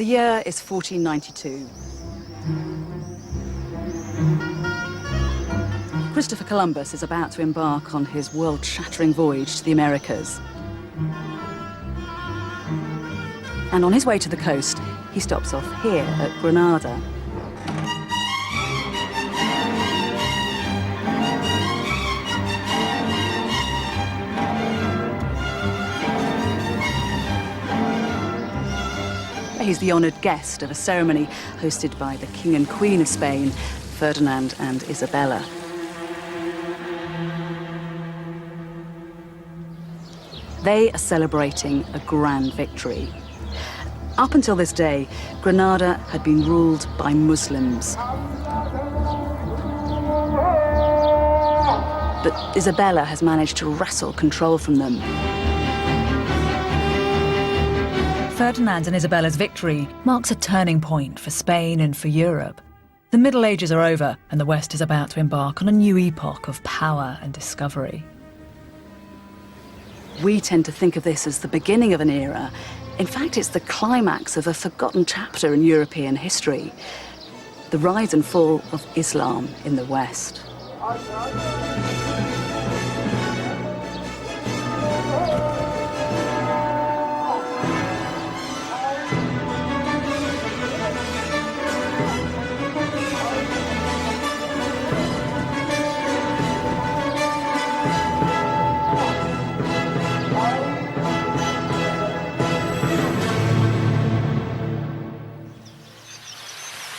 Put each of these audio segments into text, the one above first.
The year is 1492. Christopher Columbus is about to embark on his world-shattering voyage to the Americas. And on his way to the coast, he stops off here at Granada. He's the honoured guest of a ceremony hosted by the King and Queen of Spain, Ferdinand and Isabella. They are celebrating a grand victory. Up until this day, Granada had been ruled by Muslims. But Isabella has managed to wrestle control from them. Ferdinand and Isabella's victory marks a turning point for Spain and for Europe. The Middle Ages are over, and the West is about to embark on a new epoch of power and discovery. We tend to think of this as the beginning of an era. In fact, it's the climax of a forgotten chapter in European history, the rise and fall of Islam in the West.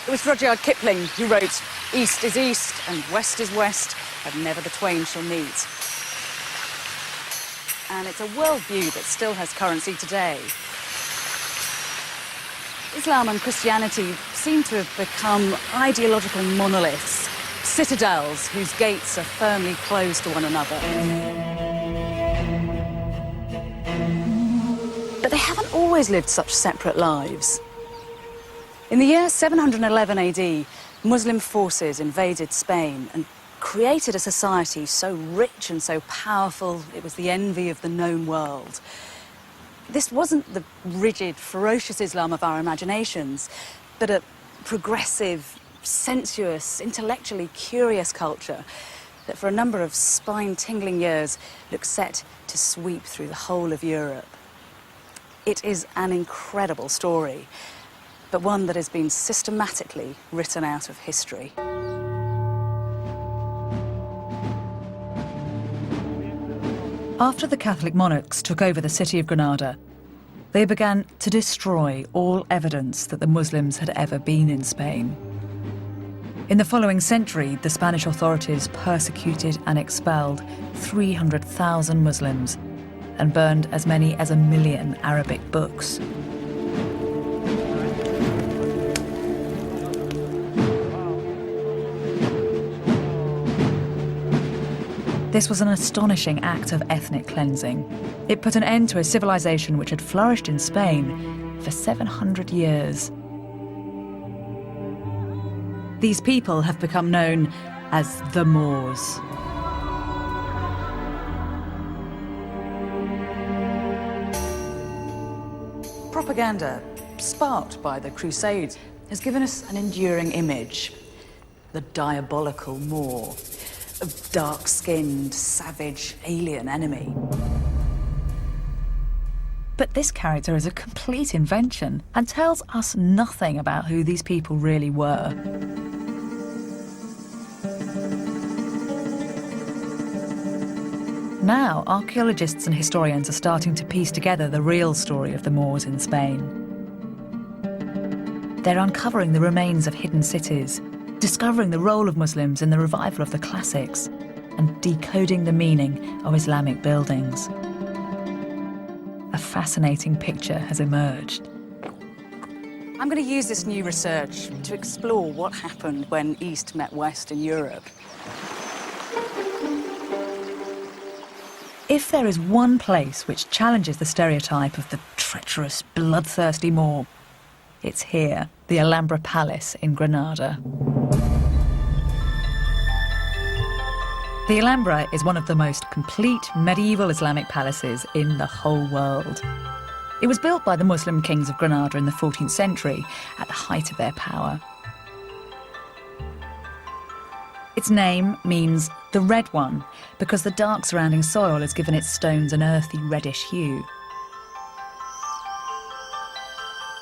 It was Rudyard Kipling who wrote, "East is east and west is west, and never the twain shall meet." And it's a worldview that still has currency today. Islam and Christianity seem to have become ideological monoliths, citadels whose gates are firmly closed to one another. But they haven't always lived such separate lives. In the year 711 AD, Muslim forces invaded Spain and created a society so rich and so powerful it was the envy of the known world. This wasn't the rigid, ferocious Islam of our imaginations, but a progressive, sensuous, intellectually curious culture that for a number of spine-tingling years looked set to sweep through the whole of Europe. It is an incredible story, but one that has been systematically written out of history. After the Catholic monarchs took over the city of Granada, they began to destroy all evidence that the Muslims had ever been in Spain. In the following century, the Spanish authorities persecuted and expelled 300,000 Muslims and burned as many as 1 million Arabic books. This was an astonishing act of ethnic cleansing. It put an end to a civilization which had flourished in Spain for 700 years. These people have become known as the Moors. Propaganda, sparked by the Crusades, has given us an enduring image: the diabolical Moor, a dark-skinned, savage, alien enemy. But this character is a complete invention and tells us nothing about who these people really were. Now, archaeologists and historians are starting to piece together the real story of the Moors in Spain. They're uncovering the remains of hidden cities, discovering the role of Muslims in the revival of the classics, and decoding the meaning of Islamic buildings. A fascinating picture has emerged. I'm going to use this new research to explore what happened when East met West in Europe. If there is one place which challenges the stereotype of the treacherous, bloodthirsty Moor, it's here, the Alhambra Palace in Granada. The Alhambra is one of the most complete medieval Islamic palaces in the whole world. It was built by the Muslim kings of Granada in the 14th century, at the height of their power. Its name means the red one, because the dark surrounding soil has given its stones an earthy reddish hue.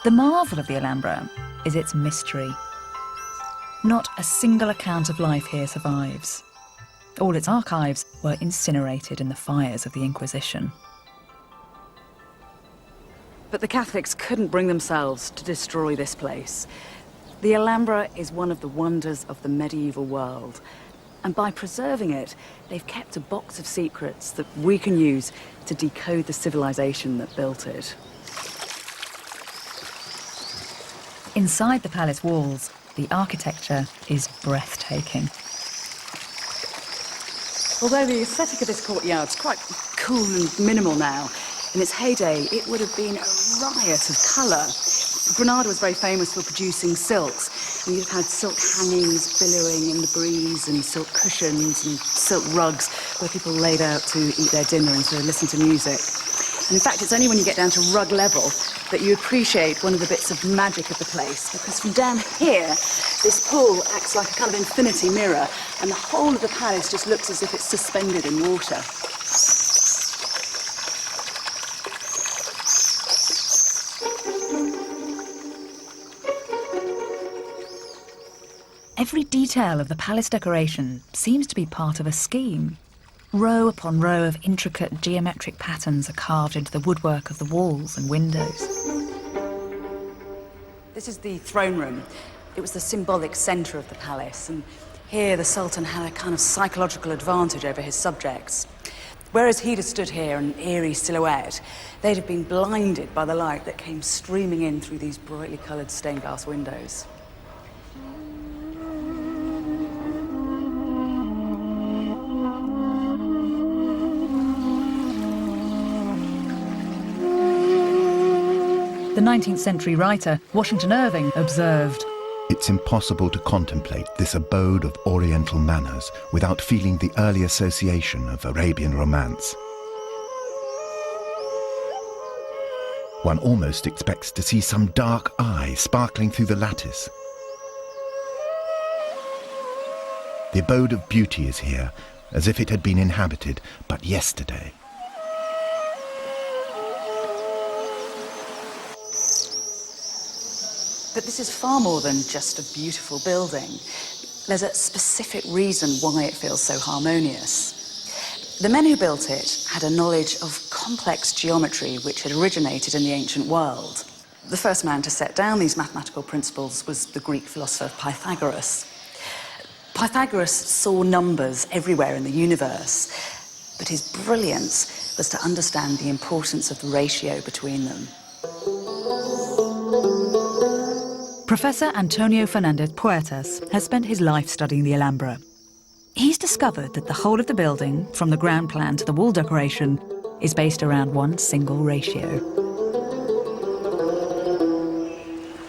The marvel of the Alhambra is its mystery. Not a single account of life here survives. All its archives were incinerated in the fires of the Inquisition. But the Catholics couldn't bring themselves to destroy this place. The Alhambra is one of the wonders of the medieval world. And by preserving it, they've kept a box of secrets that we can use to decode the civilization that built it. Inside the palace walls, the architecture is breathtaking. Although the aesthetic of this courtyard is quite cool and minimal now, in its heyday, it would have been a riot of colour. Granada was very famous for producing silks, and you'd have had silk hangings billowing in the breeze, and silk cushions and silk rugs where people laid out to eat their dinner and to listen to music. And in fact, it's only when you get down to rug level that you appreciate one of the bits of magic of the place, because from down here, this pool acts like a kind of infinity mirror, and the whole of the palace just looks as if it's suspended in water. Every detail of the palace decoration seems to be part of a scheme. Row upon row of intricate geometric patterns are carved into the woodwork of the walls and windows. This is the throne room. It was the symbolic centre of the palace, and here the Sultan had a kind of psychological advantage over his subjects. Whereas he'd have stood here in an eerie silhouette, they'd have been blinded by the light that came streaming in through these brightly coloured stained glass windows. The 19th century writer Washington Irving observed, "It's impossible to contemplate this abode of Oriental manners without feeling the early association of Arabian romance. One almost expects to see some dark eye sparkling through the lattice. The abode of beauty is here, as if it had been inhabited but yesterday." But this is far more than just a beautiful building. There's a specific reason why it feels so harmonious. The men who built it had a knowledge of complex geometry which had originated in the ancient world. The first man to set down these mathematical principles was the Greek philosopher Pythagoras. Pythagoras saw numbers everywhere in the universe, but his brilliance was to understand the importance of the ratio between them. Professor Antonio Fernandez Puertas has spent his life studying the Alhambra. He's discovered that the whole of the building, from the ground plan to the wall decoration, is based around one single ratio.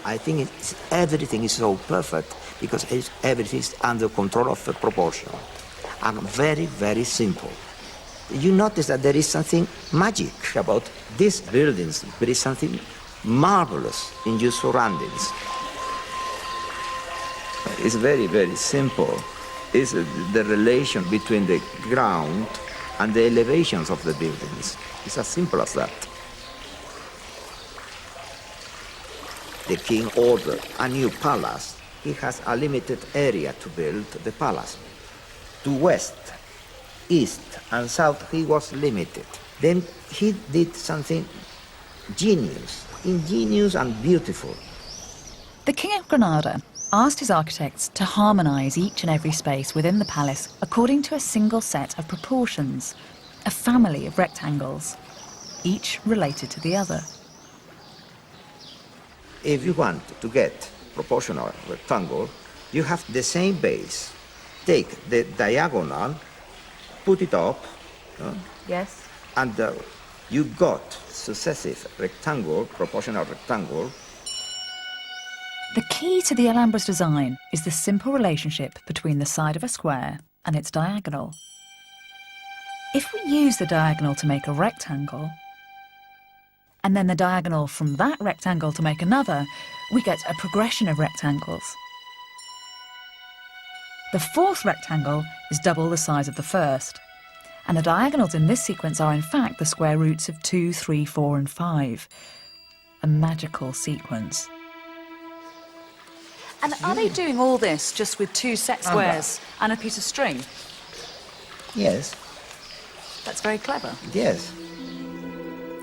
I think everything is so perfect because everything is under control of the proportion and very, very simple. You notice that there is something magic about these buildings. There is something marvelous in your surroundings. It's very, very simple. It's the relation between the ground and the elevations of the buildings. It's as simple as that. The king ordered a new palace. He has a limited area to build the palace. To west, east, and south, he was limited. Then he did something ingenious and beautiful. The King of Granada asked his architects to harmonise each and every space within the palace according to a single set of proportions, a family of rectangles, each related to the other. If you want to get proportional rectangle, you have the same base. Take the diagonal, put it up, Yes? and you got successive rectangle, proportional rectangle. The key to the Alhambra's design is the simple relationship between the side of a square and its diagonal. If we use the diagonal to make a rectangle, and then the diagonal from that rectangle to make another, we get a progression of rectangles. The fourth rectangle is double the size of the first, and the diagonals in this sequence are in fact the square roots of 2, 3, 4 and 5. A magical sequence. And are they doing all this just with 2 set squares and a piece of string? Yes, That's very clever. yes.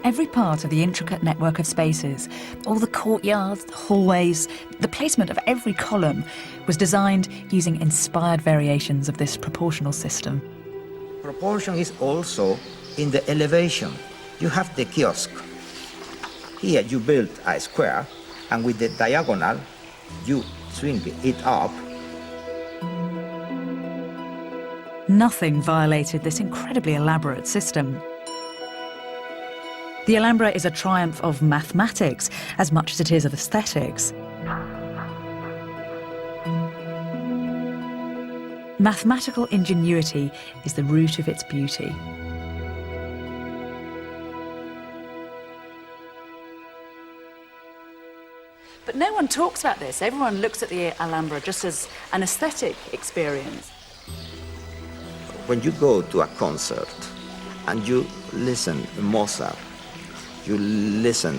Every part of the intricate network of spaces, all the courtyards, the hallways, the placement of every column was designed using inspired variations of this proportional system. Proportion is also in the elevation. You have the kiosk. Here you build a square, and with the diagonal, you swing it up. Nothing violated this incredibly elaborate system. The Alhambra is a triumph of mathematics as much as it is of aesthetics. Mathematical ingenuity is the root of its beauty. But no one talks about this. Everyone looks at the Alhambra just as an aesthetic experience. When you go to a concert and you listen to Mozart, you listen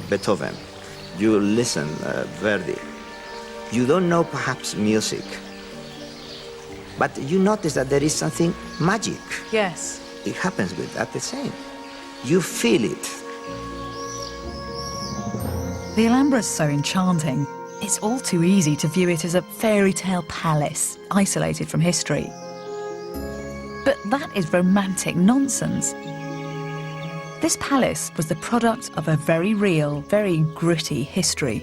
Beethoven, you listen Verdi, you don't know perhaps music, but you notice that there is something magic. Yes. It happens with that the same. You feel it. The Alhambra is so enchanting, it's all too easy to view it as a fairy tale palace, isolated from history. But that is romantic nonsense. This palace was the product of a very real, very gritty history.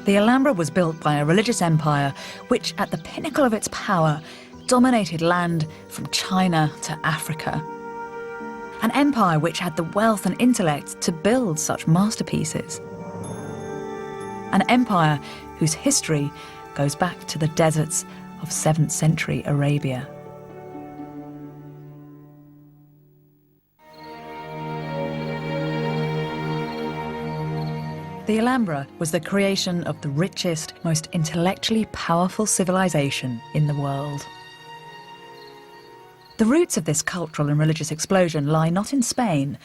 The Alhambra was built by a religious empire which, at the pinnacle of its power, dominated land from China to Africa. An empire which had the wealth and intellect to build such masterpieces. An empire whose history goes back to the deserts of 7th century Arabia. The Alhambra was the creation of the richest, most intellectually powerful civilization in the world. The roots of this cultural and religious explosion lie not in Spain,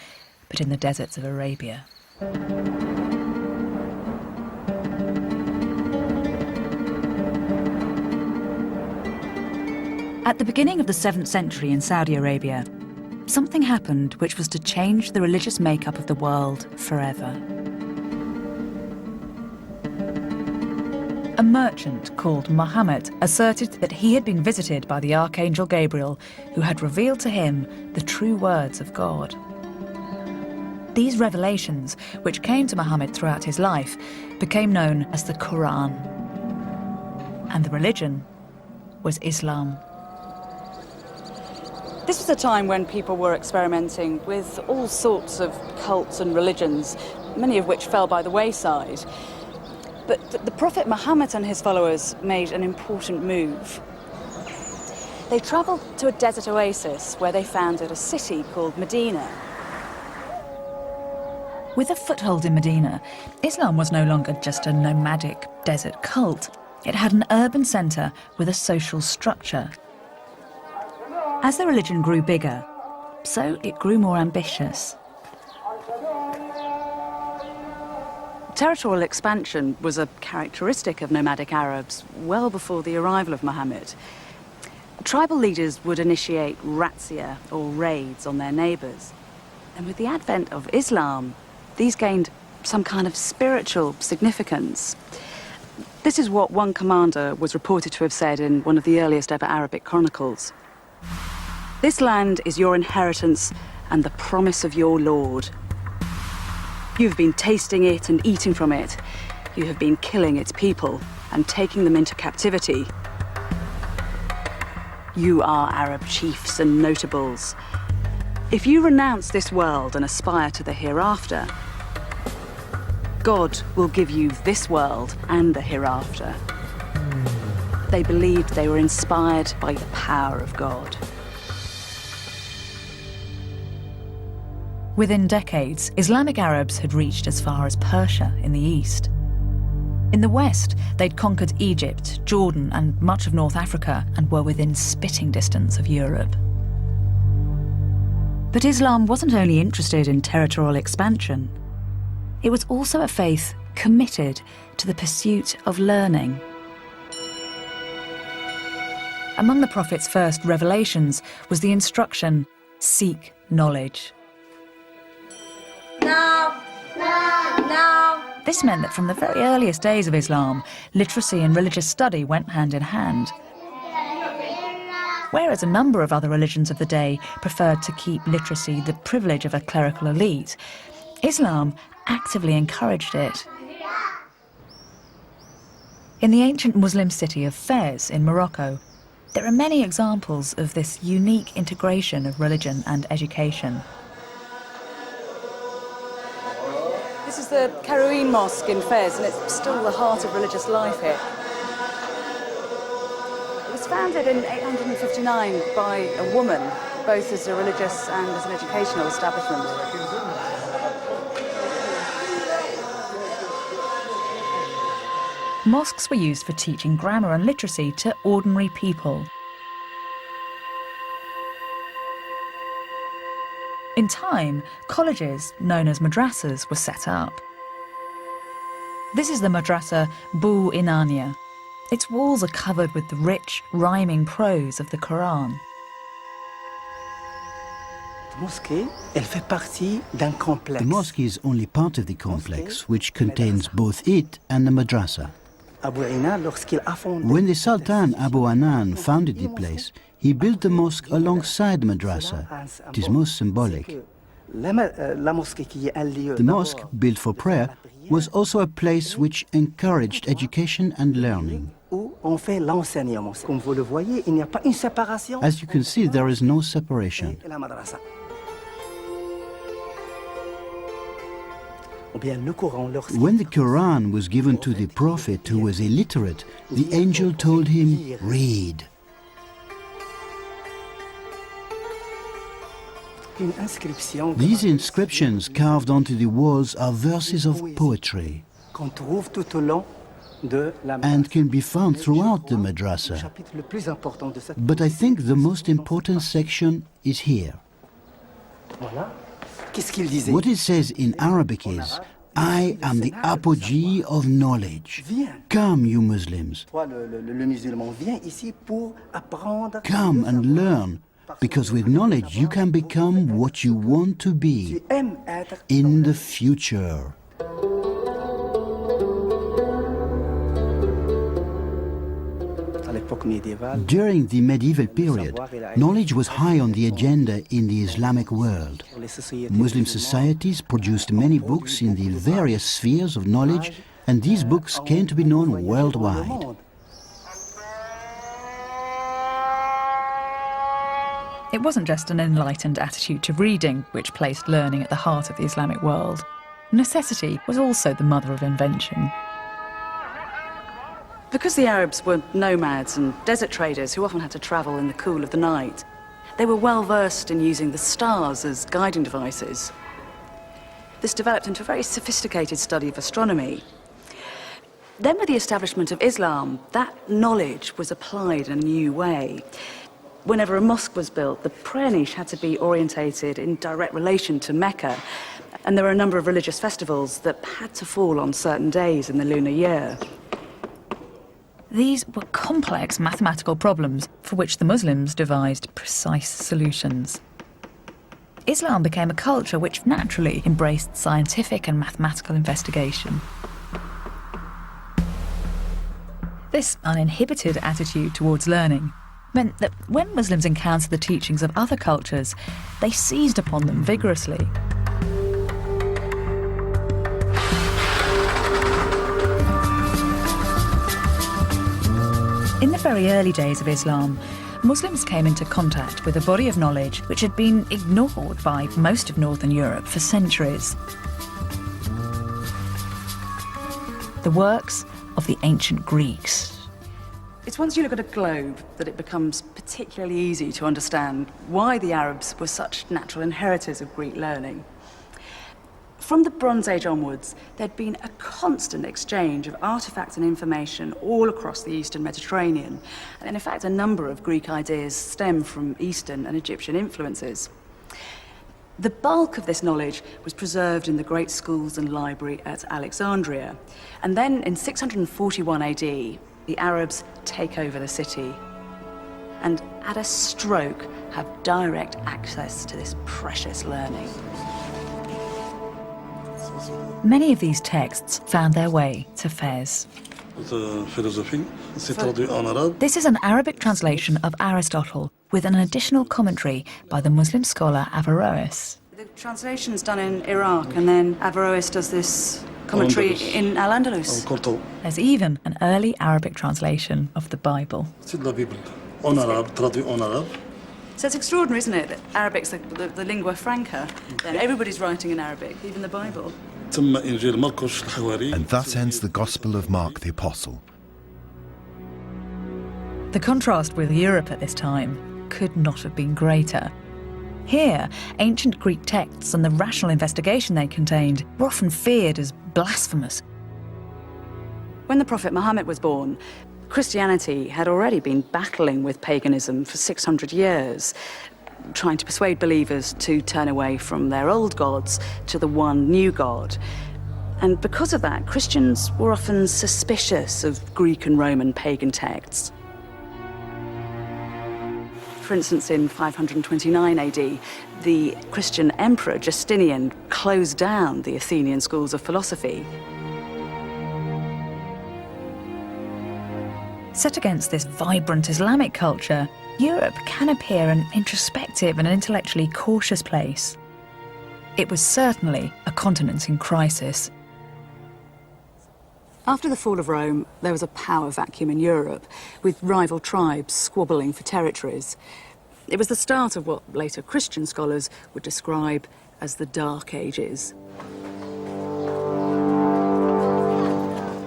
but in the deserts of Arabia. At the beginning of the 7th century in Saudi Arabia, something happened which was to change the religious makeup of the world forever. A merchant called Muhammad asserted that he had been visited by the Archangel Gabriel, who had revealed to him the true words of God. These revelations, which came to Muhammad throughout his life, became known as the Quran. And the religion was Islam. This was a time when people were experimenting with all sorts of cults and religions, many of which fell by the wayside. But the Prophet Muhammad and his followers made an important move. They travelled to a desert oasis where they founded a city called Medina. With a foothold in Medina, Islam was no longer just a nomadic desert cult. It had an urban centre with a social structure. As the religion grew bigger, so it grew more ambitious. Territorial expansion was a characteristic of nomadic Arabs well before the arrival of Muhammad. Tribal leaders would initiate razzia or raids on their neighbours. And with the advent of Islam, these gained some kind of spiritual significance. This is what one commander was reported to have said in one of the earliest ever Arabic chronicles. "This land is your inheritance and the promise of your Lord. You have been tasting it and eating from it. You have been killing its people and taking them into captivity. You are Arab chiefs and notables. If you renounce this world and aspire to the hereafter, God will give you this world and the hereafter." They believed they were inspired by the power of God. Within decades, Islamic Arabs had reached as far as Persia in the east. In the west, they'd conquered Egypt, Jordan, and much of North Africa, and were within spitting distance of Europe. But Islam wasn't only interested in territorial expansion. It was also a faith committed to the pursuit of learning. Among the Prophet's first revelations was the instruction, seek knowledge. Now. This meant that from the very earliest days of Islam, literacy and religious study went hand in hand. Whereas a number of other religions of the day preferred to keep literacy the privilege of a clerical elite, Islam actively encouraged it. In the ancient Muslim city of Fez in Morocco, there are many examples of this unique integration of religion and education. This is the Karouin Mosque in Fez, and it's still the heart of religious life here. It was founded in 859 by a woman, both as a religious and as an educational establishment. Mosques were used for teaching grammar and literacy to ordinary people. In time, colleges, known as madrasas, were set up. This is the madrasa Bu Inania. Its walls are covered with the rich, rhyming prose of the Quran. The mosque is only part of the complex, which contains both it and the madrasa. When the Sultan Abu Anan founded the place, he built the mosque alongside the madrasa. It is most symbolic. The mosque, built for prayer, was also a place which encouraged education and learning. As you can see, there is no separation. When the Quran was given to the Prophet, who was illiterate, the angel told him, read. These inscriptions carved onto the walls are verses of poetry and can be found throughout the madrasa. But I think the most important section is here. What it says in Arabic is, I am the apogee of knowledge. Come, you Muslims. Come and learn, because with knowledge you can become what you want to be in the future. During the medieval period, knowledge was high on the agenda in the Islamic world. Muslim societies produced many books in the various spheres of knowledge, and these books came to be known worldwide. It wasn't just an enlightened attitude to reading which placed learning at the heart of the Islamic world. Necessity was also the mother of invention. Because the Arabs were nomads and desert traders who often had to travel in the cool of the night, they were well versed in using the stars as guiding devices. This developed into a very sophisticated study of astronomy. Then with the establishment of Islam, that knowledge was applied in a new way. Whenever a mosque was built, the prayer niche had to be orientated in direct relation to Mecca, and there were a number of religious festivals that had to fall on certain days in the lunar year. These were complex mathematical problems for which the Muslims devised precise solutions. Islam became a culture which naturally embraced scientific and mathematical investigation. This uninhibited attitude towards learning meant that when Muslims encountered the teachings of other cultures, they seized upon them vigorously. In the very early days of Islam, Muslims came into contact with a body of knowledge which had been ignored by most of Northern Europe for centuries. The works of the ancient Greeks. It's once you look at a globe that it becomes particularly easy to understand why the Arabs were such natural inheritors of Greek learning. From the Bronze Age onwards, there'd been a constant exchange of artifacts and information all across the Eastern Mediterranean. And in fact, a number of Greek ideas stem from Eastern and Egyptian influences. The bulk of this knowledge was preserved in the great schools and library at Alexandria. And then in 641 AD, the Arabs take over the city and at a stroke have direct access to this precious learning. Many of these texts found their way to Fez. This is an Arabic translation of Aristotle with an additional commentary by the Muslim scholar Averroes. The translation's done in Iraq, and then Averroes does this commentary in Al-Andalus. There's even an early Arabic translation of the Bible. So it's extraordinary, isn't it, that Arabic's the lingua franca, then everybody's writing in Arabic, even the Bible. And thus ends the Gospel of Mark the Apostle. The contrast with Europe at this time could not have been greater. Here, ancient Greek texts and the rational investigation they contained were often feared as blasphemous. When the Prophet Muhammad was born, Christianity had already been battling with paganism for 600 years, trying to persuade believers to turn away from their old gods to the one new God. And because of that, Christians were often suspicious of Greek and Roman pagan texts. For instance, in 529 AD, the Christian emperor Justinian closed down the Athenian schools of philosophy. Set against this vibrant Islamic culture, Europe can appear an introspective and intellectually cautious place. It was certainly a continent in crisis. After the fall of Rome, there was a power vacuum in Europe, with rival tribes squabbling for territories. It was the start of what later Christian scholars would describe as the Dark Ages.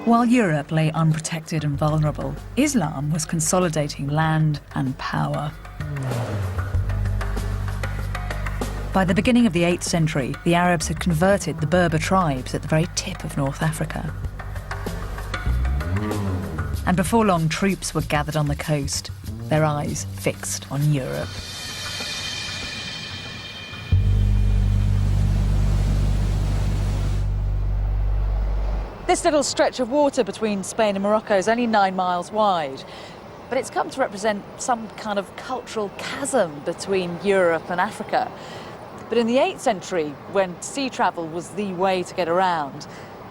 While Europe lay unprotected and vulnerable, Islam was consolidating land and power. By the beginning of the 8th century, the Arabs had converted the Berber tribes at the very tip of North Africa. And before long, troops were gathered on the coast, their eyes fixed on Europe. This little stretch of water between Spain and Morocco is only 9 miles wide, but it's come to represent some kind of cultural chasm between Europe and Africa. But in the 8th century, when sea travel was the way to get around,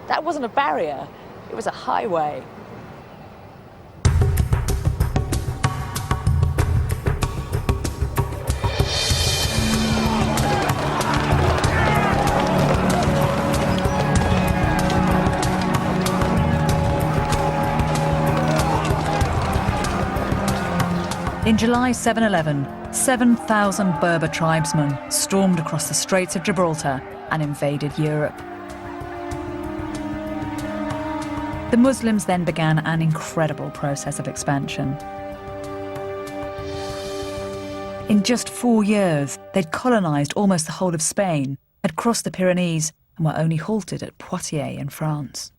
that wasn't a barrier, it was a highway. In July 711, 7,000 Berber tribesmen stormed across the Straits of Gibraltar and invaded Europe. The Muslims then began an incredible process of expansion. In just 4 years, they'd colonised almost the whole of Spain, had crossed the Pyrenees, and were only halted at Poitiers in France.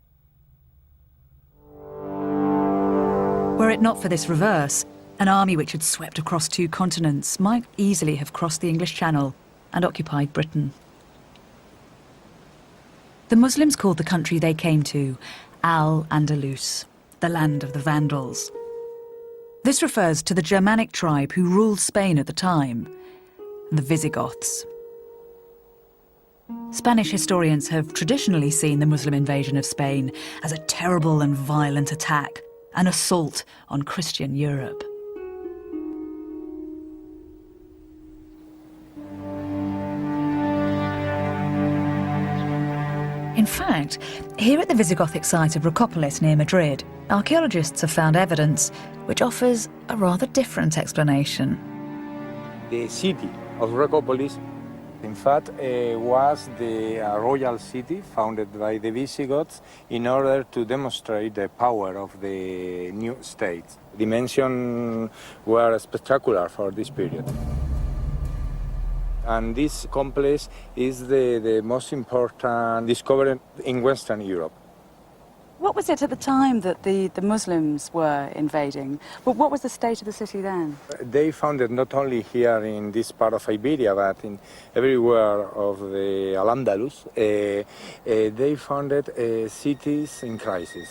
Were it not for this reverse, an army which had swept across 2 continents might easily have crossed the English Channel and occupied Britain. The Muslims called the country they came to Al-Andalus, the land of the Vandals. This refers to the Germanic tribe who ruled Spain at the time, the Visigoths. Spanish historians have traditionally seen the Muslim invasion of Spain as a terrible and violent attack, an assault on Christian Europe. In fact, here at the Visigothic site of Reconquista near Madrid, archaeologists have found evidence which offers a rather different explanation. The city of Reconquista, in fact, was the royal city founded by the Visigoths in order to demonstrate the power of the new state. Dimensions were spectacular for this period. And this complex is the most important discovery in Western Europe. What was it at the time that the Muslims were invading? What was the state of the city then? They founded not only here in this part of Iberia, but in everywhere of the Al-Andalus. They founded cities in crisis.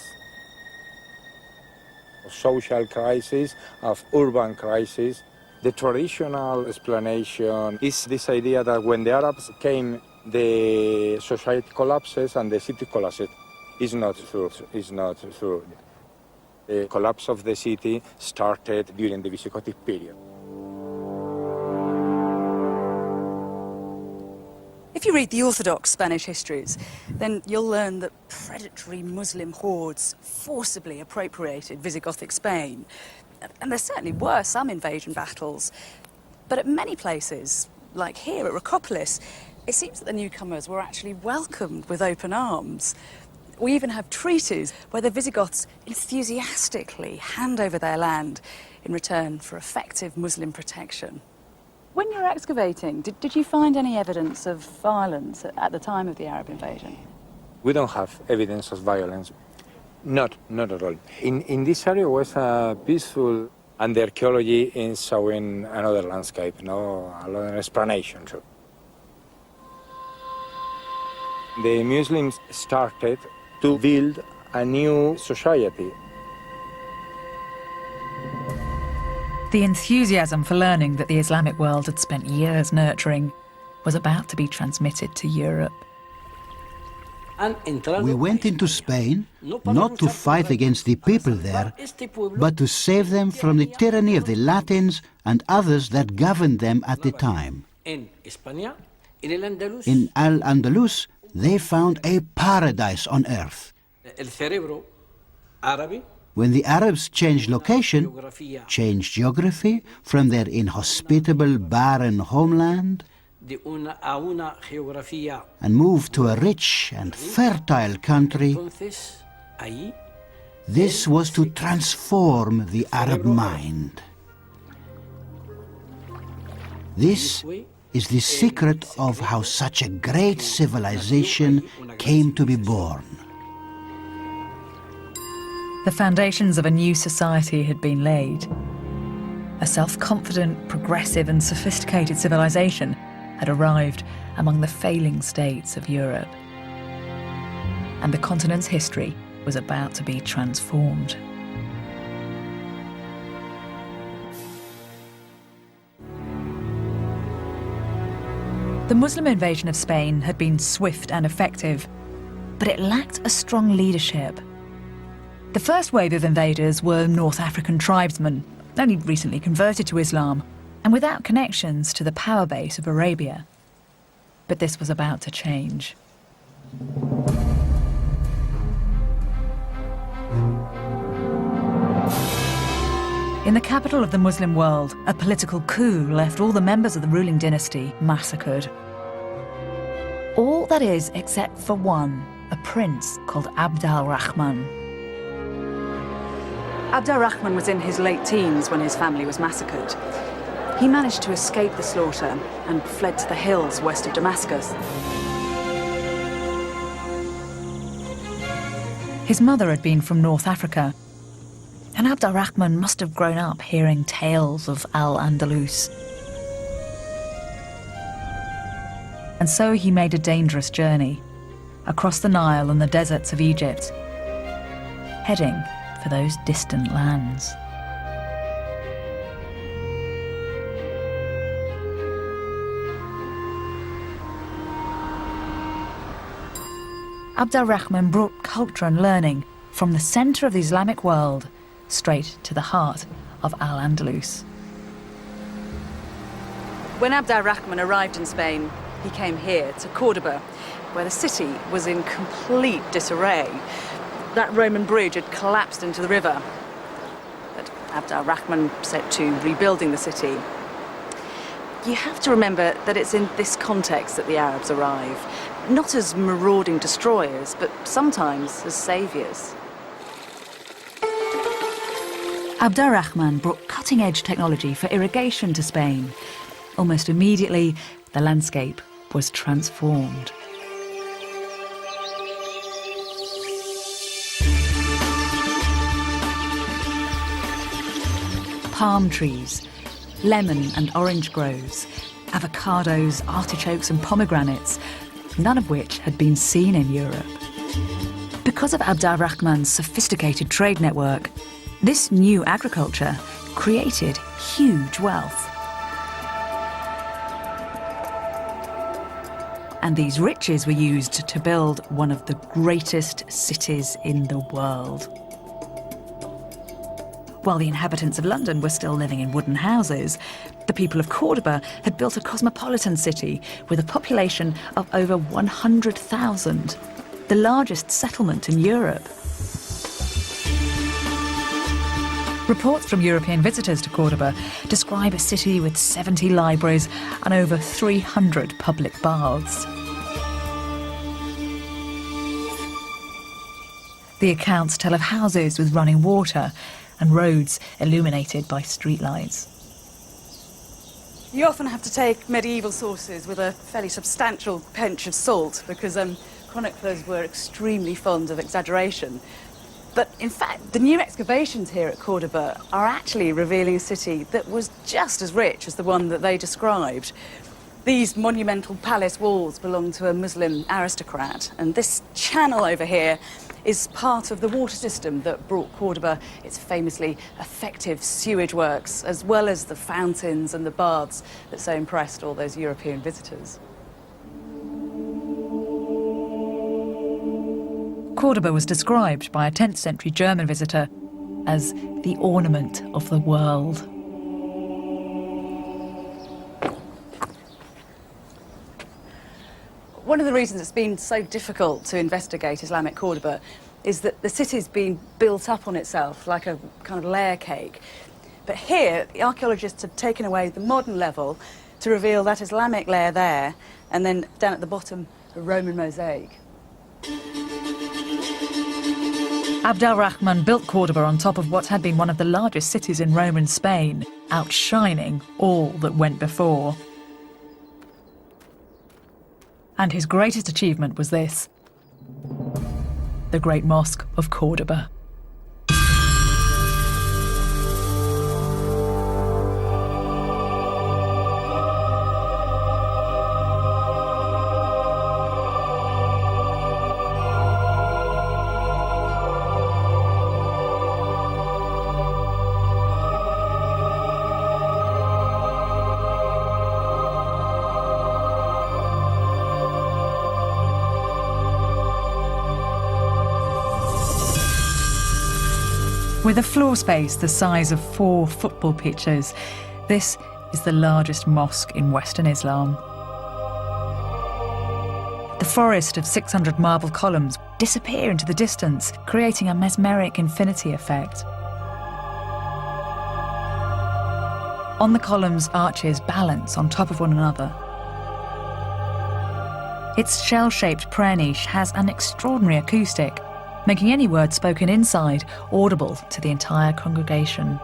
Social crisis, of urban crisis. The traditional explanation is this idea that when the Arabs came, the society collapses and the city collapses. It's not true. It's not true. The collapse of the city started during the Visigothic period. If you read the Orthodox Spanish histories, then you'll learn that predatory Muslim hordes forcibly appropriated Visigothic Spain. And there certainly were some invasion battles. But at many places, like here at Reconquista, it seems that the newcomers were actually welcomed with open arms. We even have treaties where the Visigoths enthusiastically hand over their land in return for effective Muslim protection. When you were excavating, did you find any evidence of violence at the time of the Arab invasion? We don't have evidence of violence. Not at all. In this area was peaceful, and the archaeology is showing another landscape, another explanation. So. The Muslims started to build a new society. The enthusiasm for learning that the Islamic world had spent years nurturing was about to be transmitted to Europe. We went into Spain not to fight against the people there, but to save them from the tyranny of the Latins and others that governed them at the time. In Al-Andalus, they found a paradise on earth. When the Arabs changed location, changed geography from their inhospitable, barren homeland, and moved to a rich and fertile country, this was to transform the Arab mind. This is the secret of how such a great civilization came to be born. The foundations of a new society had been laid. A self-confident, progressive and sophisticated civilization had arrived among the failing states of Europe. And the continent's history was about to be transformed. The Muslim invasion of Spain had been swift and effective, but it lacked a strong leadership. The first wave of invaders were North African tribesmen, only recently converted to Islam, and without connections to the power base of Arabia. But this was about to change. In the capital of the Muslim world, a political coup left all the members of the ruling dynasty massacred. All that is except for one, a prince called Abd al-Rahman. Abd al-Rahman was in his late teens when his family was massacred. He managed to escape the slaughter and fled to the hills west of Damascus. His mother had been from North Africa, and Abd al-Rahman must have grown up hearing tales of Al-Andalus. And so he made a dangerous journey across the Nile and the deserts of Egypt, heading for those distant lands. Abd al-Rahman brought culture and learning from the center of the Islamic world straight to the heart of Al-Andalus. When Abd al-Rahman arrived in Spain, he came here to Cordoba, where the city was in complete disarray. That Roman bridge had collapsed into the river. But Abd al-Rahman set to rebuilding the city. You have to remember that it's in this context that the Arabs arrive, not as marauding destroyers, but sometimes as saviors. Abd al-Rahman brought cutting-edge technology for irrigation to Spain, Almost immediately, the landscape was transformed. Palm trees, lemon and orange groves, avocados, artichokes and pomegranates, none of which had been seen in Europe. Because of Abd al-Rahman's sophisticated trade network, this new agriculture created huge wealth. And these riches were used to build one of the greatest cities in the world. While the inhabitants of London were still living in wooden houses, the people of Cordoba had built a cosmopolitan city with a population of over 100,000, the largest settlement in Europe. Reports from European visitors to Cordoba describe a city with 70 libraries and over 300 public baths. The accounts tell of houses with running water and roads illuminated by streetlights. You often have to take medieval sources with a fairly substantial pinch of salt because chroniclers were extremely fond of exaggeration. But in fact, the new excavations here at Cordoba are actually revealing a city that was just as rich as the one that they described. These monumental palace walls belong to a Muslim aristocrat, and this channel over here is part of the water system that brought Cordoba its famously effective sewage works, as well as the fountains and the baths that so impressed all those European visitors. Cordoba was described by a 10th century German visitor as the ornament of the world. One of the reasons it's been so difficult to investigate Islamic Cordoba is that the city's been built up on itself like a kind of layer cake. But here, the archaeologists have taken away the modern level to reveal that Islamic layer there, and then down at the bottom, a Roman mosaic. Abd al-Rahman built Cordoba on top of what had been one of the largest cities in Roman Spain, outshining all that went before. And his greatest achievement was this: the Great Mosque of Cordoba. With a floor space the size of 4 football pitches, this is the largest mosque in Western Islam. The forest of 600 marble columns disappear into the distance, creating a mesmeric infinity effect. On the columns, arches balance on top of one another. Its shell-shaped prayer niche has an extraordinary acoustic, making any word spoken inside audible to the entire congregation.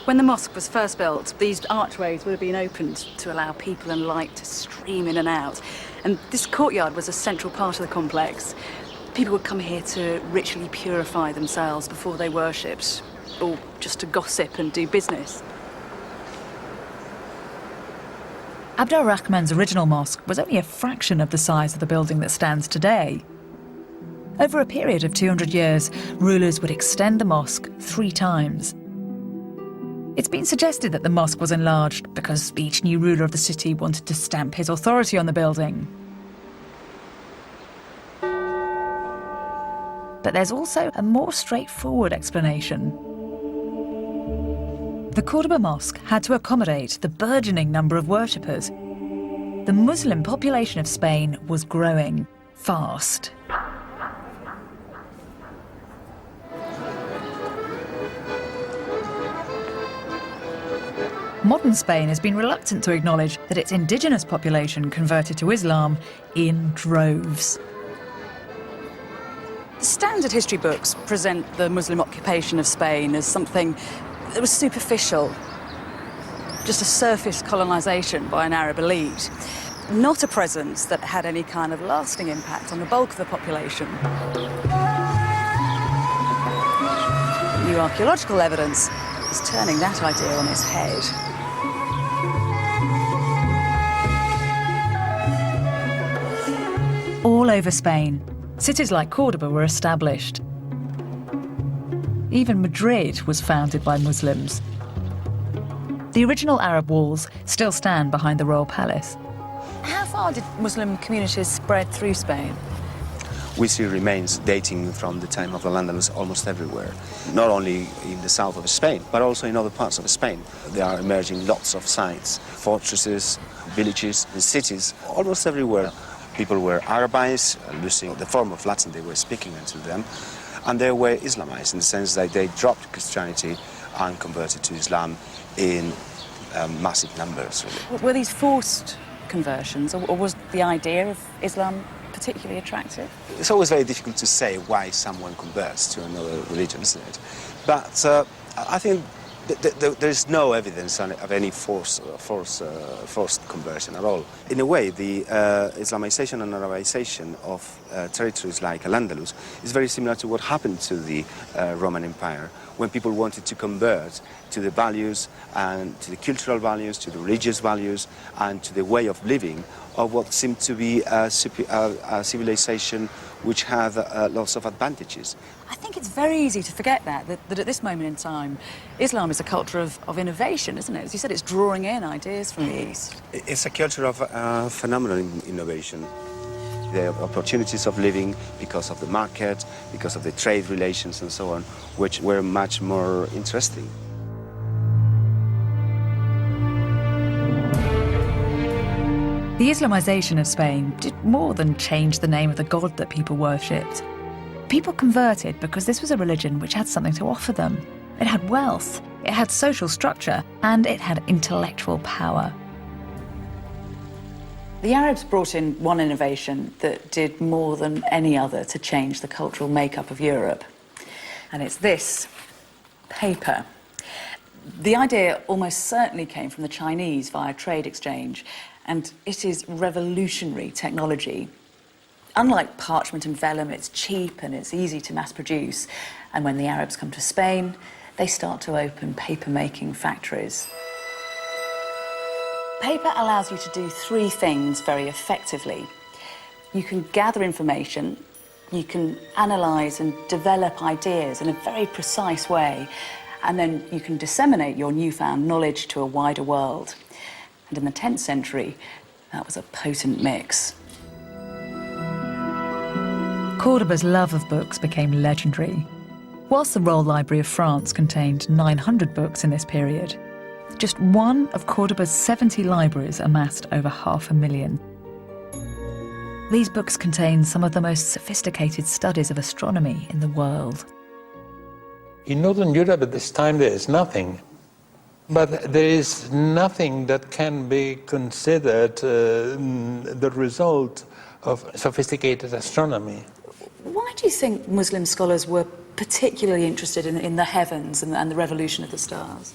When the mosque was first built, these archways would have been opened to allow people and light to stream in and out. And this courtyard was a central part of the complex. People would come here to ritually purify themselves before they worshipped, or just to gossip and do business. Abd al-Rahman's original mosque was only a fraction of the size of the building that stands today. Over a period of 200 years, rulers would extend the mosque 3 times. It's been suggested that the mosque was enlarged because each new ruler of the city wanted to stamp his authority on the building. But there's also a more straightforward explanation. The Cordoba Mosque had to accommodate the burgeoning number of worshippers. The Muslim population of Spain was growing fast. modern Spain has been reluctant to acknowledge that its indigenous population converted to Islam in droves. The standard history books present the Muslim occupation of Spain as something that was superficial, just a surface colonisation by an Arab elite, not a presence that had any kind of lasting impact on the bulk of the population. New archaeological evidence is turning that idea on its head. All over Spain, cities like Cordoba were established. Even Madrid was founded by Muslims. The original Arab walls still stand behind the royal palace. How far did Muslim communities spread through Spain? We see remains dating from the time of the Al-Andalus almost everywhere, not only in the south of Spain, but also in other parts of Spain. There are emerging lots of sites, fortresses, villages, and cities, almost everywhere. People were Arabized, losing the form of Latin they were speaking unto them, and they were Islamized in the sense that they dropped Christianity and converted to Islam in massive numbers, really. Were these forced conversions, or was the idea of Islam particularly attractive? It's always very difficult to say why someone converts to another religion, isn't it? But I think there's no evidence of any forced conversion at all. In a way, the Islamization and Arabization of territories like Al-Andalus is very similar to what happened to the Roman Empire, when people wanted to convert to the values and to the cultural values, to the religious values, and to the way of living of what seemed to be a civilization which had lots of advantages. I think it's very easy to forget that at this moment in time, Islam is a culture of innovation, isn't it? As you said, it's drawing in ideas from the East. It's a culture of phenomenal innovation. The opportunities of living because of the market, because of the trade relations and so on, which were much more interesting. The Islamization of Spain did more than change the name of the god that people worshipped. People converted because this was a religion which had something to offer them. It had wealth, it had social structure, and it had intellectual power. The Arabs brought in one innovation that did more than any other to change the cultural makeup of Europe. And it's this, paper. The idea almost certainly came from the Chinese via trade exchange, and it is revolutionary technology. Unlike parchment and vellum, it's cheap and it's easy to mass produce. And when the Arabs come to Spain, they start to open paper-making factories. Paper allows you to do three things very effectively. You can gather information, you can analyse and develop ideas in a very precise way, and then you can disseminate your newfound knowledge to a wider world. And in the 10th century, that was a potent mix. Cordoba's love of books became legendary. Whilst the Royal Library of France contained 900 books in this period, just one of Cordoba's 70 libraries amassed over 500,000. These books contain some of the most sophisticated studies of astronomy in the world. In Northern Europe at this time there is nothing, but there is nothing that can be considered the result of sophisticated astronomy. Why do you think Muslim scholars were particularly interested in the heavens and the revolution of the stars?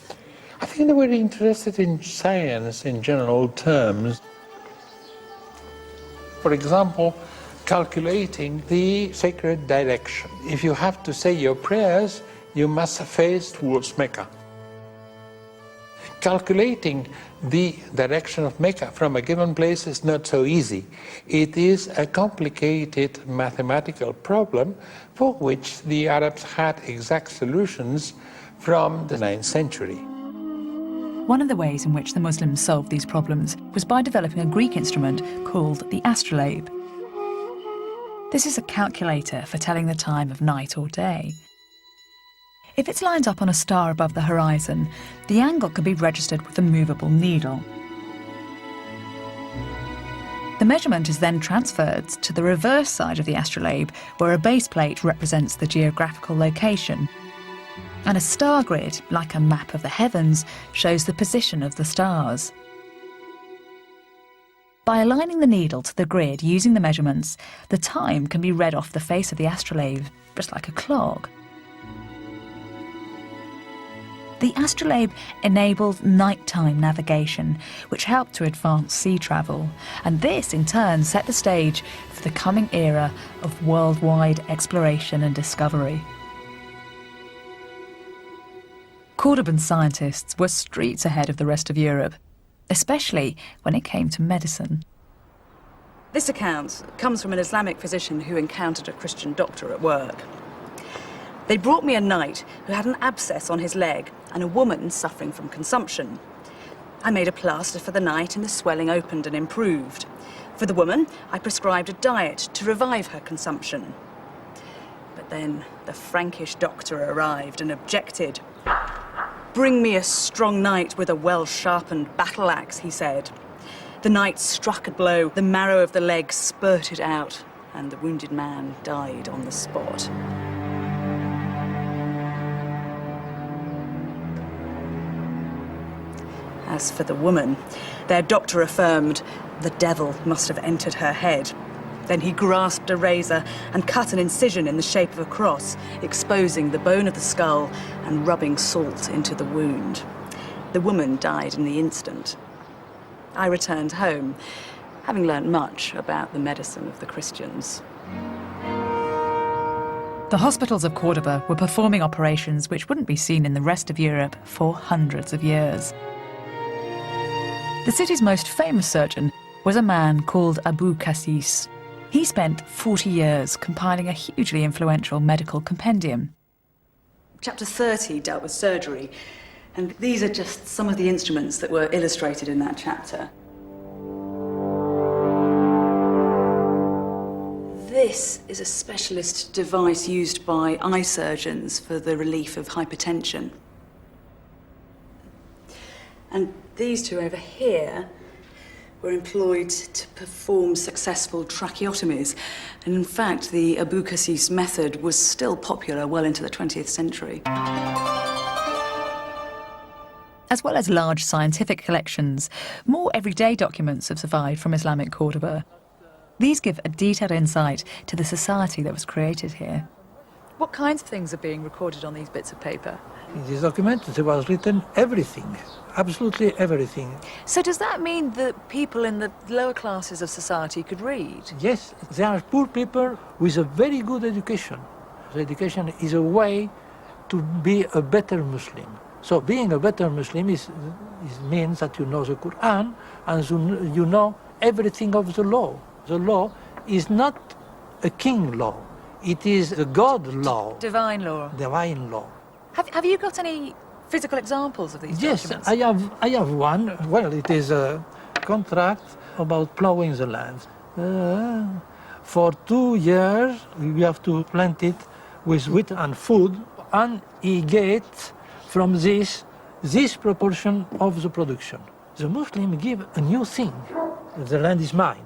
I think they were interested in science in general terms. For example, calculating the sacred direction. If you have to say your prayers, you must face towards Mecca. Calculating the direction of Mecca from a given place is not so easy. It is a complicated mathematical problem for which the Arabs had exact solutions from the 9th century. One of the ways in which the Muslims solved these problems was by developing a Greek instrument called the astrolabe. This is a calculator for telling the time of night or day. If it's lined up on a star above the horizon, the angle can be registered with a movable needle. The measurement is then transferred to the reverse side of the astrolabe, where a base plate represents the geographical location. And a star grid, like a map of the heavens, shows the position of the stars. By aligning the needle to the grid using the measurements, the time can be read off the face of the astrolabe, just like a clock. The astrolabe enabled nighttime navigation, which helped to advance sea travel, and this in turn set the stage for the coming era of worldwide exploration and discovery. Cordoban scientists were streets ahead of the rest of Europe, especially when it came to medicine. This account comes from an Islamic physician who encountered a Christian doctor at work. They brought me a knight who had an abscess on his leg and a woman suffering from consumption. I made a plaster for the knight and the swelling opened and improved. For the woman, I prescribed a diet to revive her consumption. But then the Frankish doctor arrived and objected. "Bring me a strong knight with a well-sharpened battle axe," he said. The knight struck a blow, the marrow of the leg spurted out, and the wounded man died on the spot. As for the woman, their doctor affirmed the devil must have entered her head. Then he grasped a razor and cut an incision in the shape of a cross, exposing the bone of the skull and rubbing salt into the wound. The woman died in the instant. I returned home, having learnt much about the medicine of the Christians. The hospitals of Cordoba were performing operations which wouldn't be seen in the rest of Europe for hundreds of years. The city's most famous surgeon was a man called Abu Qasis. He spent 40 years compiling a hugely influential medical compendium. Chapter 30 dealt with surgery, and these are just some of the instruments that were illustrated in that chapter. This is a specialist device used by eye surgeons for the relief of hypertension. And these two over here were employed to perform successful tracheotomies. And in fact, the Abu Qasis method was still popular well into the 20th century. As well as large scientific collections, more everyday documents have survived from Islamic Cordoba. These give a detailed insight to the society that was created here. What kinds of things are being recorded on these bits of paper? In this document, there was written everything, absolutely everything. So does that mean that people in the lower classes of society could read? Yes, there are poor people with a very good education. The education is a way to be a better Muslim. So being a better Muslim means that you know the Quran and you know everything of the law. The law is not a king law. It is a God law. Divine law. Divine law. Have you got any physical examples of these documents? Yes, I have one. Well, it is a contract about plowing the land. For 2 years, we have to plant it with wheat and food, and he gets from this proportion of the production. The Muslim give a new thing. The land is mine.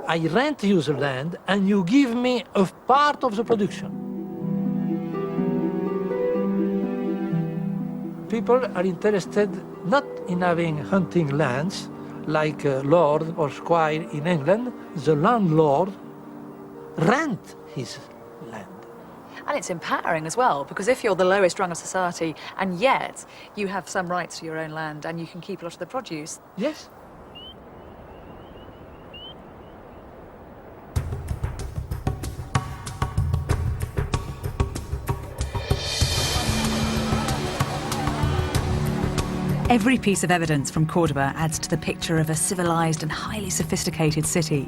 I rent you the land, and you give me a part of the production. People are interested not in having hunting lands like a lord or squire in England. The landlord rent his land. And it's empowering as well, because if you're the lowest rung of society and yet you have some rights to your own land and you can keep a lot of the produce. Yes. Every piece of evidence from Cordoba adds to the picture of a civilized and highly sophisticated city.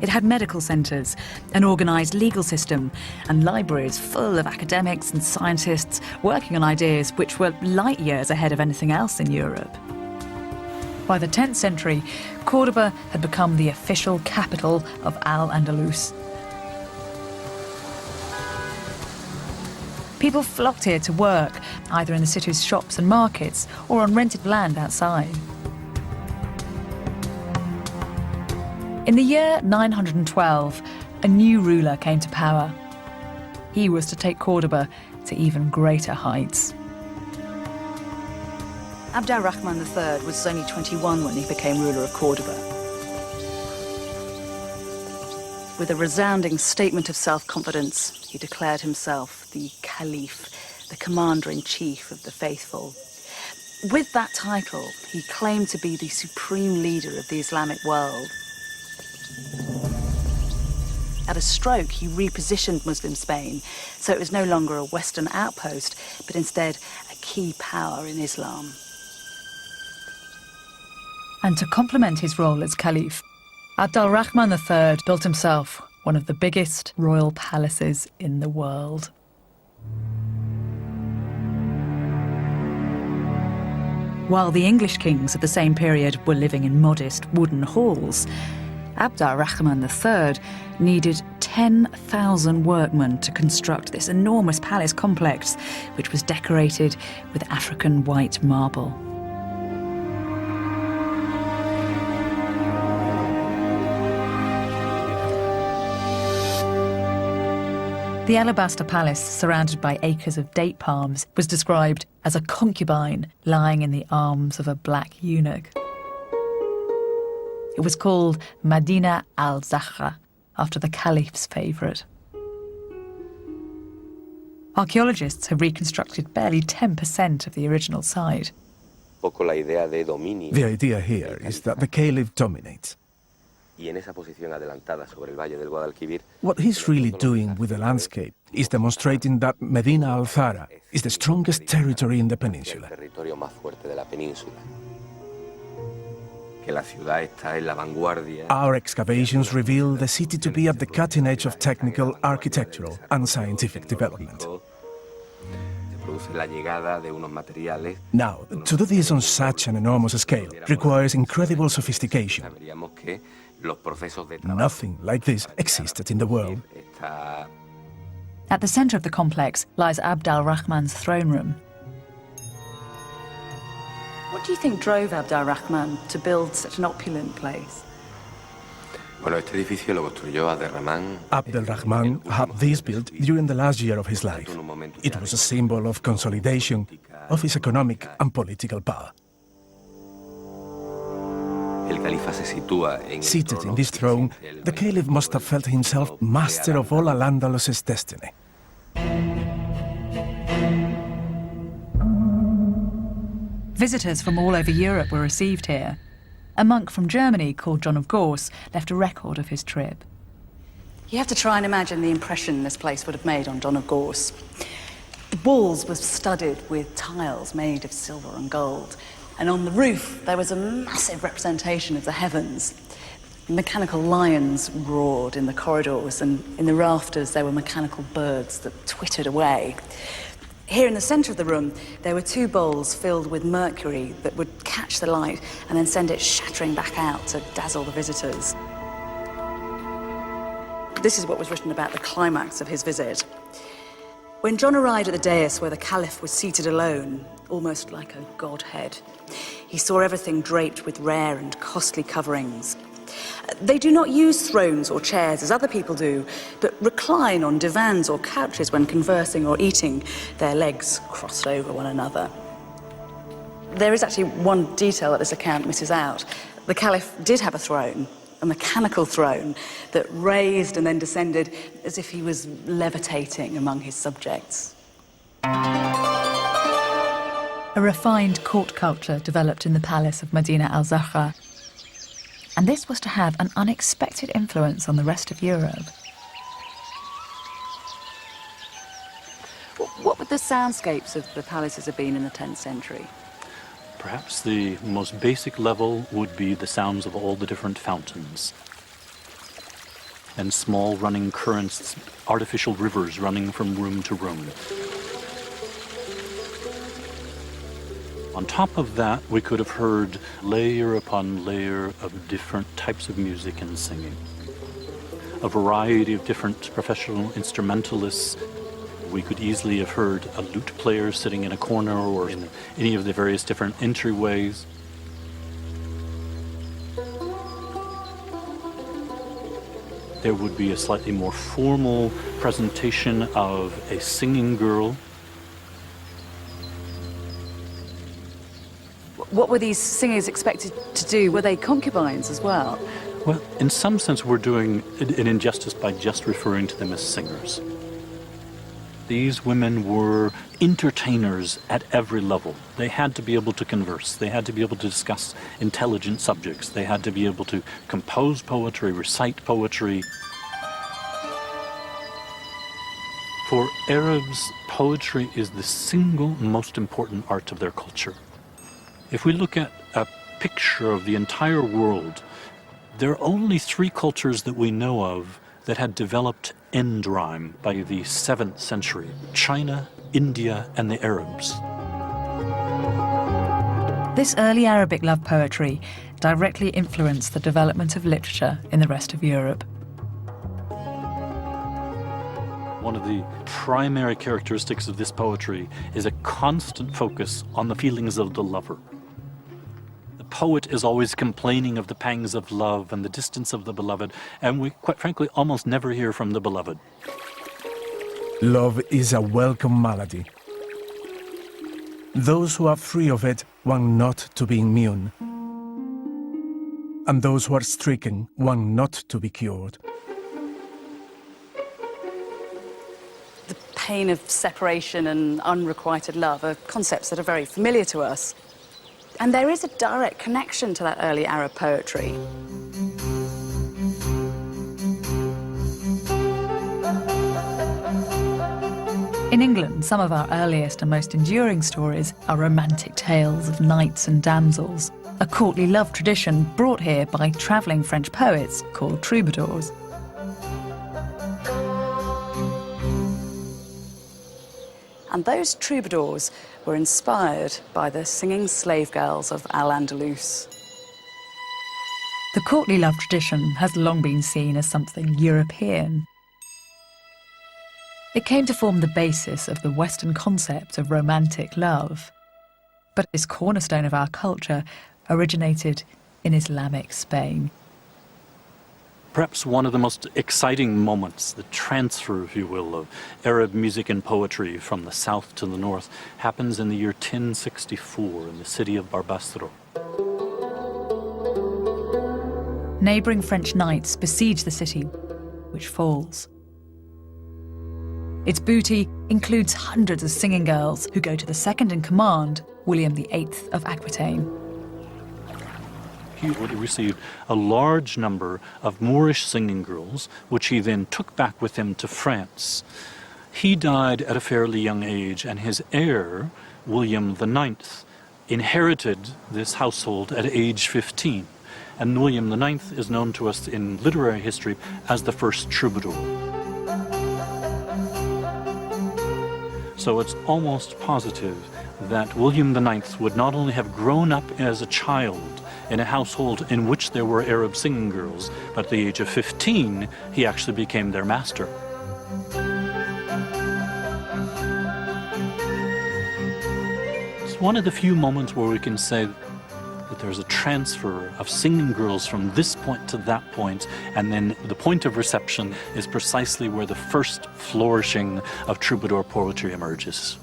It had medical centres, an organised legal system, and libraries full of academics and scientists working on ideas which were light years ahead of anything else in Europe. By the 10th century, Cordoba had become the official capital of Al-Andalus. People flocked here to work, either in the city's shops and markets or on rented land outside. In the year 912, a new ruler came to power. He was to take Cordoba to even greater heights. Abd al-Rahman III was only 21 when he became ruler of Cordoba. With a resounding statement of self-confidence, he declared himself the Caliph, the commander-in-chief of the faithful. With that title, he claimed to be the supreme leader of the Islamic world. At a stroke, he repositioned Muslim Spain, so it was no longer a Western outpost, but instead a key power in Islam. And to complement his role as Caliph, Abd al-Rahman III built himself one of the biggest royal palaces in the world. While the English kings of the same period were living in modest wooden halls, Abd al-Rahman III needed 10,000 workmen to construct this enormous palace complex, which was decorated with African white marble. The alabaster palace, surrounded by acres of date palms, was described as a concubine lying in the arms of a black eunuch. It was called Medina al-Zahra, after the Caliph's favourite. Archaeologists have reconstructed barely 10% of the original site. The idea here is that the Caliph dominates. What he's really doing with the landscape is demonstrating that Medina al-Zahra is the strongest territory in the peninsula. Our excavations reveal the city to be at the cutting edge of technical, architectural, and scientific development. Now, to do this on such an enormous scale requires incredible sophistication. Nothing like this existed in the world. At the centre of the complex lies Abd al-Rahman's throne room. What do you think drove Abd al-Rahman to build such an opulent place? Abd al-Rahman had this built during the last year of his life. It was a symbol of consolidation of his economic and political power. Seated in this throne, the Caliph must have felt himself master of all Al-Andalus's destiny. Visitors from all over Europe were received here. A monk from Germany called John of Gauss left a record of his trip. You have to try and imagine the impression this place would have made on John of Gauss. The walls were studded with tiles made of silver and gold, and on the roof there was a massive representation of the heavens. Mechanical lions roared in the corridors, and in the rafters there were mechanical birds that twittered away. Here in the centre of the room, there were two bowls filled with mercury that would catch the light and then send it shattering back out to dazzle the visitors. This is what was written about the climax of his visit. When John arrived at the dais where the Caliph was seated alone, almost like a godhead, he saw everything draped with rare and costly coverings. They do not use thrones or chairs as other people do, but recline on divans or couches when conversing or eating, their legs crossed over one another. There is actually one detail that this account misses out. The Caliph did have a throne, a mechanical throne that raised and then descended as if he was levitating among his subjects. A refined court culture developed in the palace of Medina al-Zahra, and this was to have an unexpected influence on the rest of Europe. What would the soundscapes of the palaces have been in the 10th century? Perhaps the most basic level would be the sounds of all the different fountains and small running currents, artificial rivers running from room to room. On top of that, we could have heard layer upon layer of different types of music and singing. A variety of different professional instrumentalists. We could easily have heard a lute player sitting in a corner or in any of the various different entryways. There would be a slightly more formal presentation of a singing girl. What were these singers expected to do? Were they concubines as well? Well, in some sense, we're doing an injustice by just referring to them as singers. These women were entertainers at every level. They had to be able to converse. They had to be able to discuss intelligent subjects. They had to be able to compose poetry, recite poetry. For Arabs, poetry is the single most important art of their culture. If we look at a picture of the entire world, there are only 3 cultures that we know of that had developed end rhyme by the 7th century: China, India, and the Arabs. This early Arabic love poetry directly influenced the development of literature in the rest of Europe. One of the primary characteristics of this poetry is a constant focus on the feelings of the lover. The poet is always complaining of the pangs of love and the distance of the beloved, and we, quite frankly, almost never hear from the beloved. Love is a welcome malady. Those who are free of it want not to be immune, and those who are stricken want not to be cured. The pain of separation and unrequited love are concepts that are very familiar to us. And there is a direct connection to that early Arab poetry. In England, some of our earliest and most enduring stories are romantic tales of knights and damsels, a courtly love tradition brought here by travelling French poets called troubadours. And those troubadours were inspired by the singing slave girls of Al-Andalus. The courtly love tradition has long been seen as something European. It came to form the basis of the Western concept of romantic love. But this cornerstone of our culture originated in Islamic Spain. Perhaps one of the most exciting moments, the transfer, if you will, of Arab music and poetry from the south to the north, happens in the year 1064 in the city of Barbastro. Neighbouring French knights besiege the city, which falls. Its booty includes hundreds of singing girls who go to the second in command, William VIII of Aquitaine. He received a large number of Moorish singing girls, which he then took back with him to France. He died at a fairly young age, and his heir, William IX, inherited this household at age 15. And William IX is known to us in literary history as the first troubadour. So it's almost positive that William IX would not only have grown up as a child in a household in which there were Arab singing girls, but at the age of 15, he actually became their master. It's one of the few moments where we can say that there's a transfer of singing girls from this point to that point, and then the point of reception is precisely where the first flourishing of troubadour poetry emerges.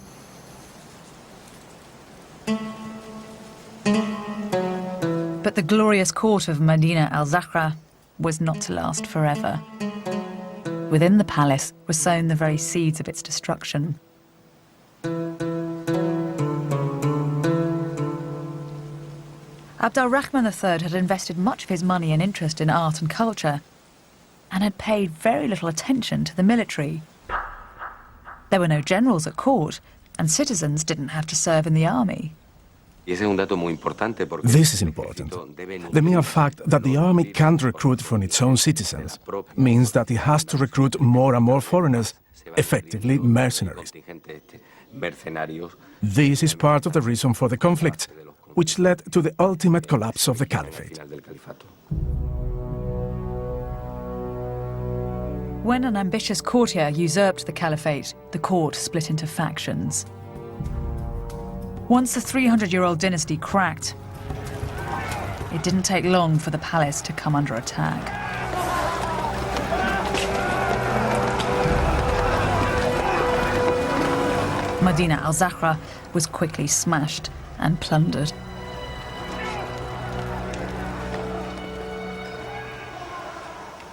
But the glorious court of Medina al-Zahra was not to last forever. Within the palace were sown the very seeds of its destruction. Abd al-Rahman III had invested much of his money and interest in art and culture, and had paid very little attention to the military. There were no generals at court, and citizens didn't have to serve in the army. This is important. The mere fact that the army can't recruit from its own citizens means that it has to recruit more and more foreigners, effectively mercenaries. This is part of the reason for the conflict, which led to the ultimate collapse of the caliphate. When an ambitious courtier usurped the caliphate, the court split into factions. Once the 300-year-old dynasty cracked, it didn't take long for the palace to come under attack. Medina al-Zahra was quickly smashed and plundered.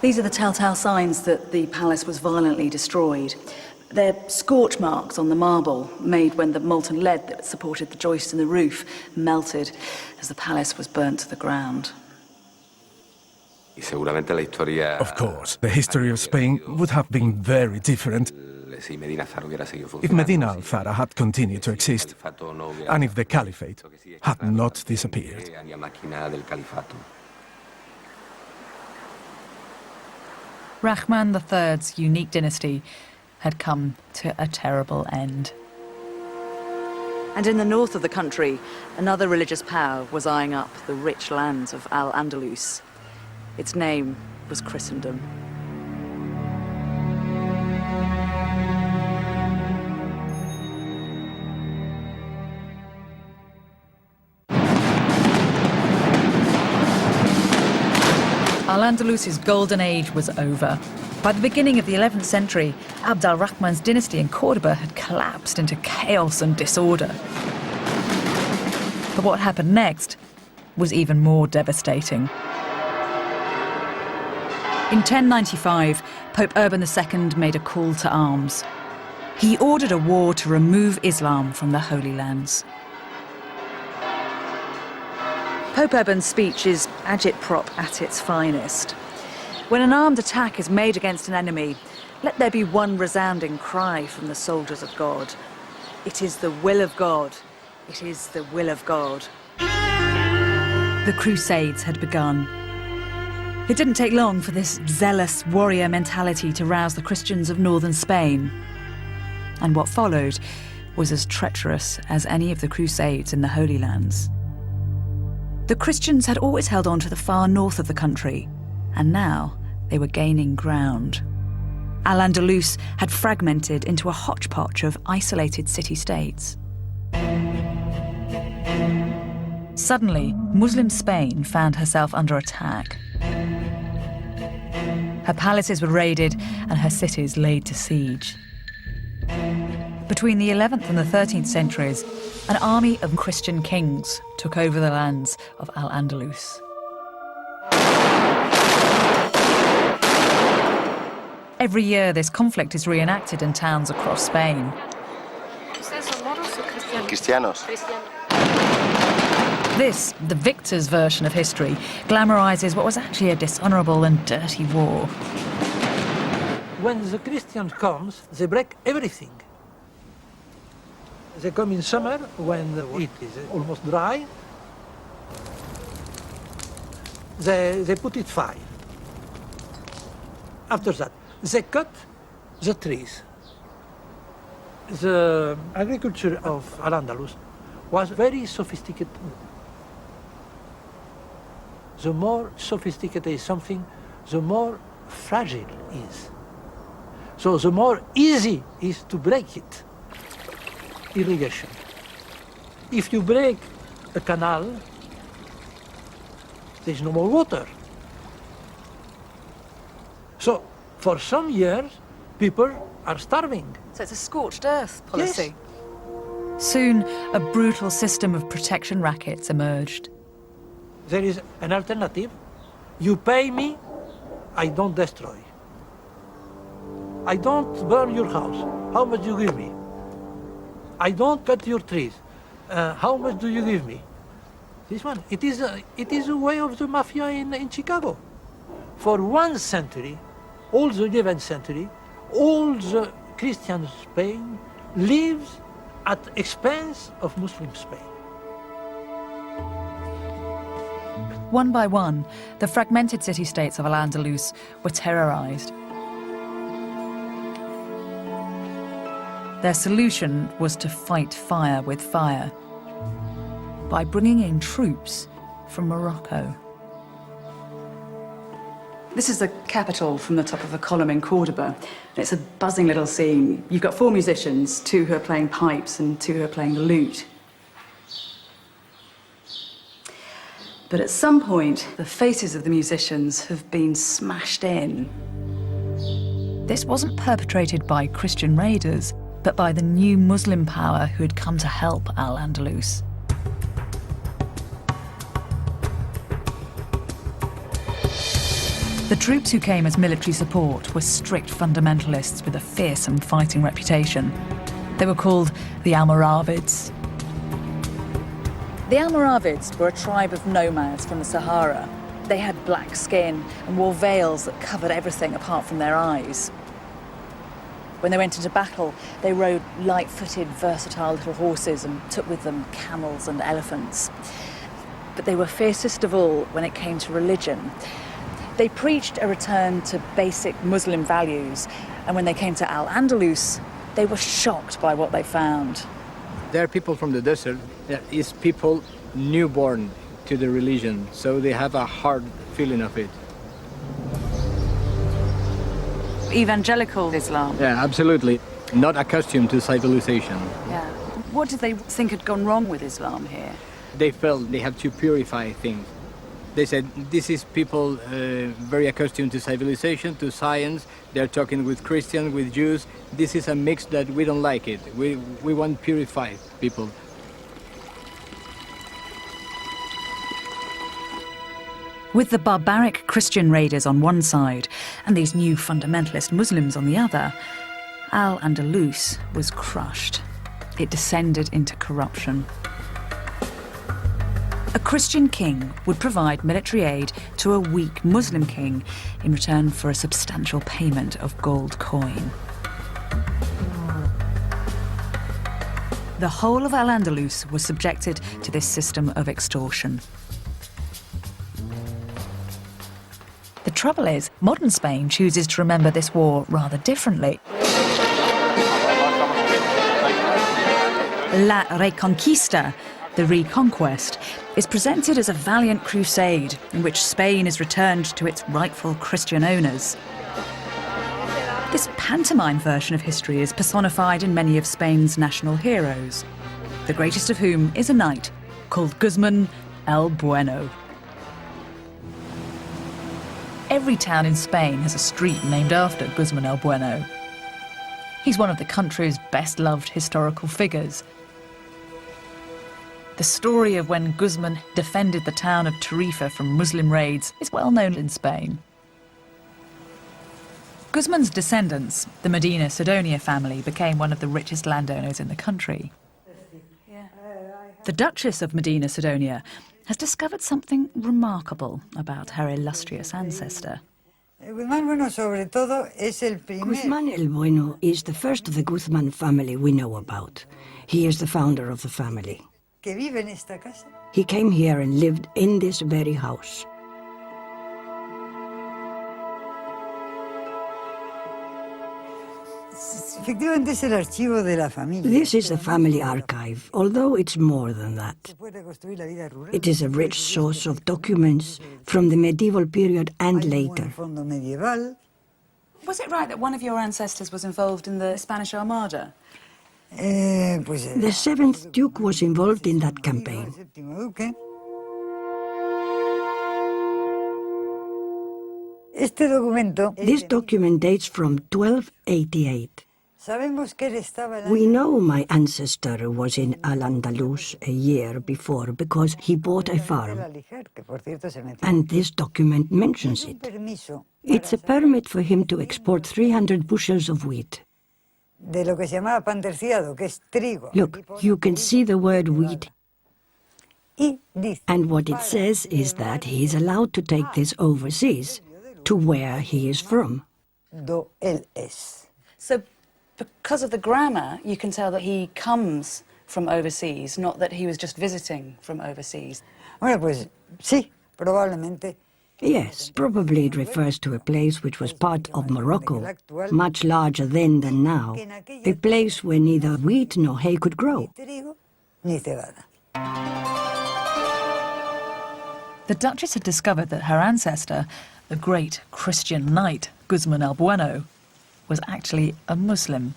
These are the telltale signs that the palace was violently destroyed. They're scorch marks on the marble made when the molten lead that supported the joist in the roof melted as the palace was burnt to the ground. Of course, the history of Spain would have been very different if Medina al-Zahra had continued to exist and if the caliphate had not disappeared. Rahman III's unique dynasty had come to a terrible end. And in the north of the country, another religious power was eyeing up the rich lands of Al-Andalus. Its name was Christendom. Al-Andalus's golden age was over. By the beginning of the 11th century, Abd al-Rahman's dynasty in Cordoba had collapsed into chaos and disorder. But what happened next was even more devastating. In 1095, Pope Urban II made a call to arms. He ordered a war to remove Islam from the Holy Lands. Pope Urban's speech is agitprop at its finest. When an armed attack is made against an enemy, let there be one resounding cry from the soldiers of God. It is the will of God. It is the will of God. The Crusades had begun. It didn't take long for this zealous warrior mentality to rouse the Christians of northern Spain. And what followed was as treacherous as any of the Crusades in the Holy Lands. The Christians had always held on to the far north of the country, and now they were gaining ground. Al-Andalus had fragmented into a hodgepodge of isolated city-states. Suddenly, Muslim Spain found herself under attack. Her palaces were raided and her cities laid to siege. Between the 11th and the 13th centuries, an army of Christian kings took over the lands of Al-Andalus. Every year, this conflict is reenacted in towns across Spain. Cristianos. This, the victor's version of history, glamorizes what was actually a dishonorable and dirty war. When the Christian comes, they break everything. They come in summer when the wheat is almost dry. They put it fire. After that, they cut the trees. The agriculture of Al-Andalus was very sophisticated. The more sophisticated is something, the more fragile it is. So the more easy it is to break it. Irrigation. If you break a canal, there's no more water. So for some years, people are starving. So it's a scorched earth policy. Yes. Soon, a brutal system of protection rackets emerged. There is an alternative. You pay me, I don't destroy. I don't burn your house. How much do you give me? I don't cut your trees. How much do you give me? This one. It is a way of the mafia in Chicago. For 1 century, all the 11th century, all the Christian Spain lives at expense of Muslim Spain. One by one, the fragmented city-states of Al-Andalus were terrorized. Their solution was to fight fire with fire by bringing in troops from Morocco. This is the capital from the top of a column in Cordoba. It's a buzzing little scene. You've got 4 musicians, 2 who are playing pipes and 2 who are playing the lute. But at some point, the faces of the musicians have been smashed in. This wasn't perpetrated by Christian raiders, but by the new Muslim power who had come to help Al-Andalus. The troops who came as military support were strict fundamentalists with a fearsome fighting reputation. They were called the Almoravids. The Almoravids were a tribe of nomads from the Sahara. They had black skin and wore veils that covered everything apart from their eyes. When they went into battle, they rode light-footed, versatile little horses and took with them camels and elephants. But they were fiercest of all when it came to religion. They preached a return to basic Muslim values, and when they came to Al-Andalus, they were shocked by what they found. There are people from the desert. There is people newborn to the religion, so they have a hard feeling of it. Evangelical Islam? Yeah, absolutely. Not accustomed to civilization. Yeah. What did they think had gone wrong with Islam here? They felt they have to purify things. They said, this is people very accustomed to civilization, to science. They're talking with Christians, with Jews. This is a mix that we don't like it. We want purified people. With the barbaric Christian raiders on one side and these new fundamentalist Muslims on the other, Al-Andalus was crushed. It descended into corruption. A Christian king would provide military aid to a weak Muslim king in return for a substantial payment of gold coin. The whole of Al-Andalus was subjected to this system of extortion. The trouble is, modern Spain chooses to remember this war rather differently. La Reconquista, the Reconquest, is presented as a valiant crusade in which Spain is returned to its rightful Christian owners. This pantomime version of history is personified in many of Spain's national heroes, the greatest of whom is a knight called Guzman el Bueno. Every town in Spain has a street named after Guzman el Bueno. He's one of the country's best-loved historical figures. The story of when Guzman defended the town of Tarifa from Muslim raids is well known in Spain. Guzman's descendants, the Medina Sidonia family, became one of the richest landowners in the country. The Duchess of Medina Sidonia has discovered something remarkable about her illustrious ancestor. Guzman el Bueno is the first of the Guzman family we know about. He is the founder of the family. He came here and lived in this very house. This is the family archive, although it's more than that. It is a rich source of documents from the medieval period and later. Was it right that one of your ancestors was involved in the Spanish Armada? The 7th Duke was involved in that campaign. This document dates from 1288. We know my ancestor was in Al-Andalus a year before because he bought a farm. And this document mentions it. It's a permit for him to export 300 bushels of wheat. Look, you can see the word wheat. And what it says is that he is allowed to take this overseas, to where he is from. So, because of the grammar, you can tell that he comes from overseas, not that he was just visiting from overseas. Yes, probably it refers to a place which was part of Morocco, much larger then than now, a place where neither wheat nor hay could grow. The Duchess had discovered that her ancestor, the great Christian knight Guzman el Bueno, was actually a Muslim.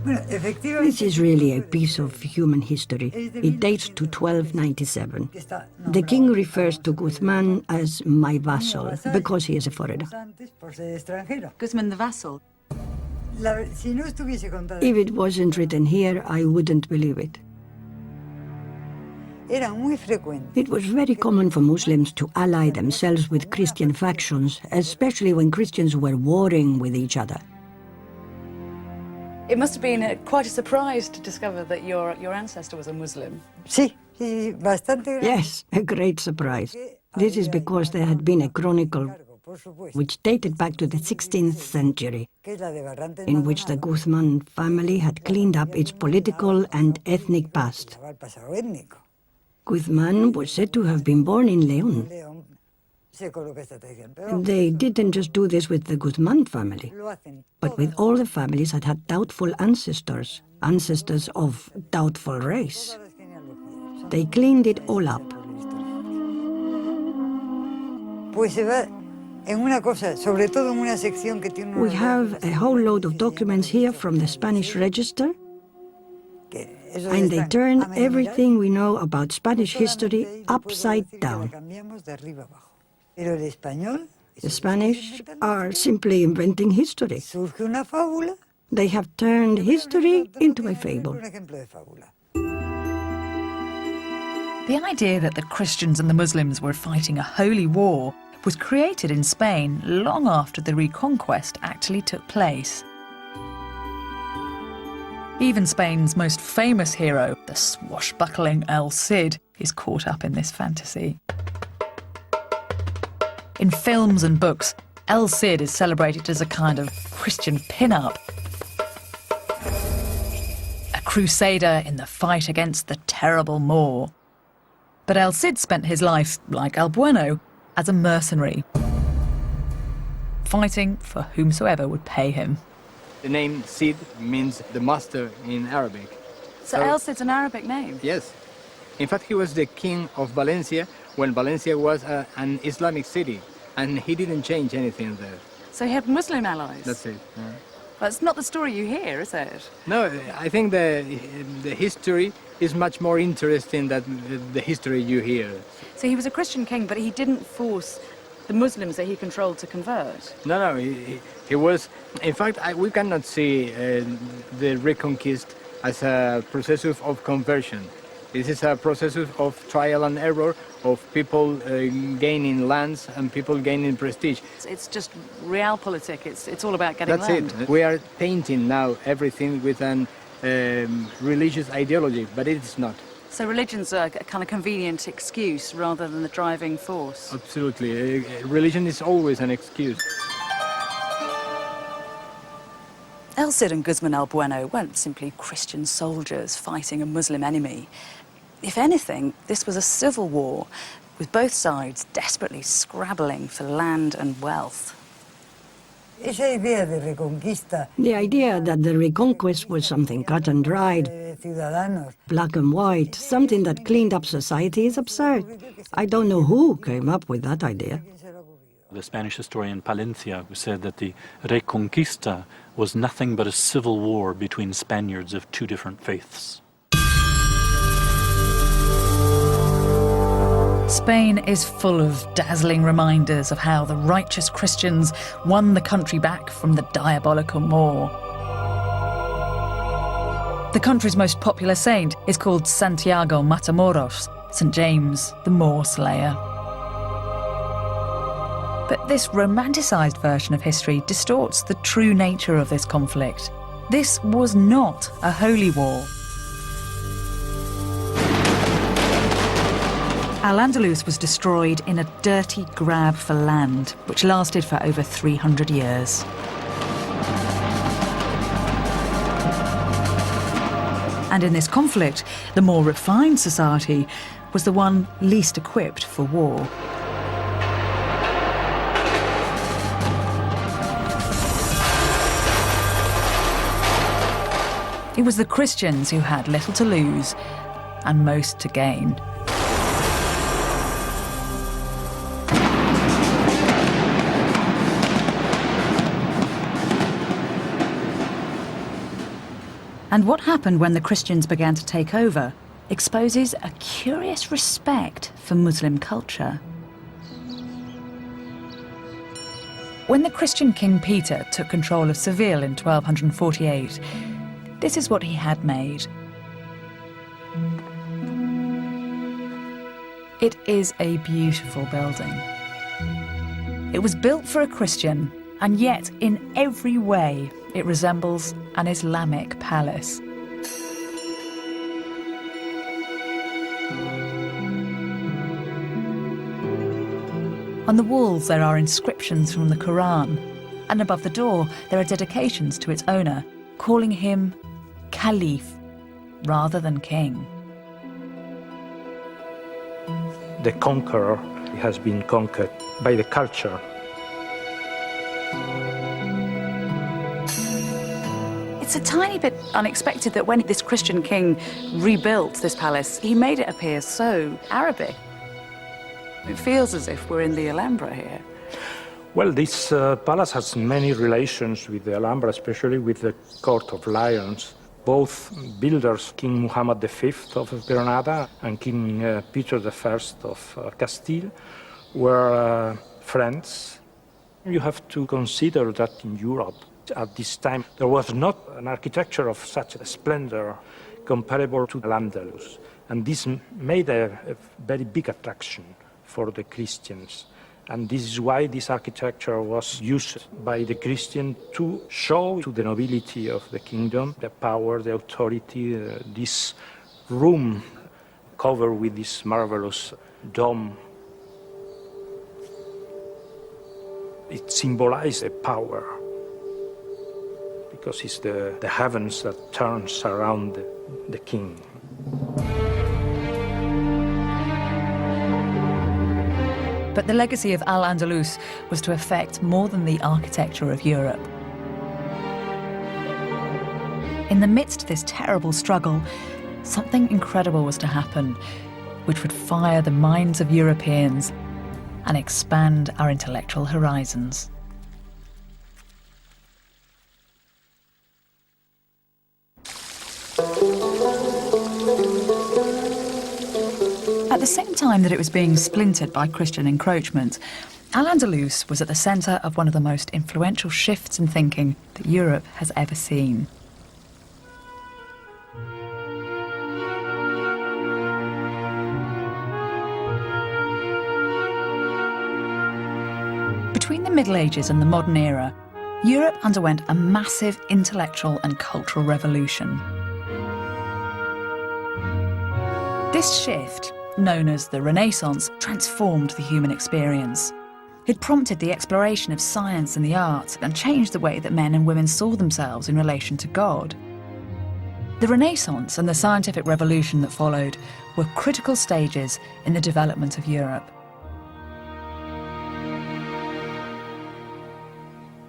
This is really a piece of human history. It dates to 1297. The king refers to Guzman as my vassal because he is a foreigner. Guzman the vassal? If it wasn't written here, I wouldn't believe it. It was very common for Muslims to ally themselves with Christian factions, especially when Christians were warring with each other. It must have been quite a surprise to discover that your ancestor was a Muslim. Yes, a great surprise. This is because there had been a chronicle which dated back to the 16th century, in which the Guzman family had cleaned up its political and ethnic past. Guzman was said to have been born in León. They didn't just do this with the Guzman family, but with all the families that had doubtful ancestors, ancestors of doubtful race. They cleaned it all up. We have a whole load of documents here from the Spanish register, and they turn everything we know about Spanish history upside down. The Spanish are simply inventing history. They have turned history into a fable. The idea that the Christians and the Muslims were fighting a holy war was created in Spain long after the Reconquest actually took place. Even Spain's most famous hero, the swashbuckling El Cid, is caught up in this fantasy. In films and books, El Cid is celebrated as a kind of Christian pin-up, a crusader in the fight against the terrible Moor. But El Cid spent his life, like El Bueno, as a mercenary, fighting for whomsoever would pay him. The name Cid means the master in Arabic. So El Cid's an Arabic name? Yes. In fact, he was the king of Valencia when Valencia was an Islamic city, and he didn't change anything there. So he had Muslim allies? That's it. That's not the story you hear, is it? No, I think the history is much more interesting than the history you hear. So he was a Christian king, but he didn't force the Muslims that he controlled to convert? No, he was... In fact, we cannot see the Reconquista as a process of conversion. This is a process of trial and error, of people gaining lands and people gaining prestige. It's just realpolitik. It's all about getting land. That's it. We are painting now everything with an religious ideology, but it's not. So religion's a kind of convenient excuse rather than the driving force? Absolutely. Religion is always an excuse. El Cid and Guzman el Bueno weren't simply Christian soldiers fighting a Muslim enemy. If anything, this was a civil war, with both sides desperately scrabbling for land and wealth. The idea that the Reconquest was something cut and dried, black and white, something that cleaned up society is absurd. I don't know who came up with that idea. The Spanish historian Palencia said that the Reconquista was nothing but a civil war between Spaniards of two different faiths. Spain is full of dazzling reminders of how the righteous Christians won the country back from the diabolical Moor. The country's most popular saint is called Santiago Matamoros, St. James, the Moor Slayer. But this romanticised version of history distorts the true nature of this conflict. This was not a holy war. Al-Andalus was destroyed in a dirty grab for land, which lasted for over 300 years. And in this conflict, the more refined society was the one least equipped for war. It was the Christians who had little to lose and most to gain. And what happened when the Christians began to take over exposes a curious respect for Muslim culture. When the Christian King Peter took control of Seville in 1248, this is what he had made. It is a beautiful building. It was built for a Christian, and yet in every way it resembles an Islamic palace. On the walls there are inscriptions from the Quran, and above the door there are dedications to its owner, calling him Caliph rather than king. The conqueror has been conquered by the culture. It's a tiny bit unexpected that when this Christian king rebuilt this palace, he made it appear so Arabic. It feels as if we're in the Alhambra here. Well, this palace has many relations with the Alhambra, especially with the Court of Lions. Both builders, King Muhammad V of Granada and King Peter I of Castile, were friends. You have to consider that in Europe, at this time, there was not an architecture of such a splendor comparable to Al-Andalus. And this made a very big attraction for the Christians. And this is why this architecture was used by the Christian to show to the nobility of the kingdom the power, the authority, this room covered with this marvelous dome. It symbolizes a power, because it's the heavens that turns around the king. But the legacy of Al-Andalus was to affect more than the architecture of Europe. In the midst of this terrible struggle, something incredible was to happen, which would fire the minds of Europeans and expand our intellectual horizons. At the same time that it was being splintered by Christian encroachment, Al-Andalus was at the centre of one of the most influential shifts in thinking that Europe has ever seen. Between the Middle Ages and the modern era, Europe underwent a massive intellectual and cultural revolution. This shift, known as the Renaissance, transformed the human experience. It prompted the exploration of science and the arts and changed the way that men and women saw themselves in relation to God. The Renaissance and the scientific revolution that followed were critical stages in the development of Europe.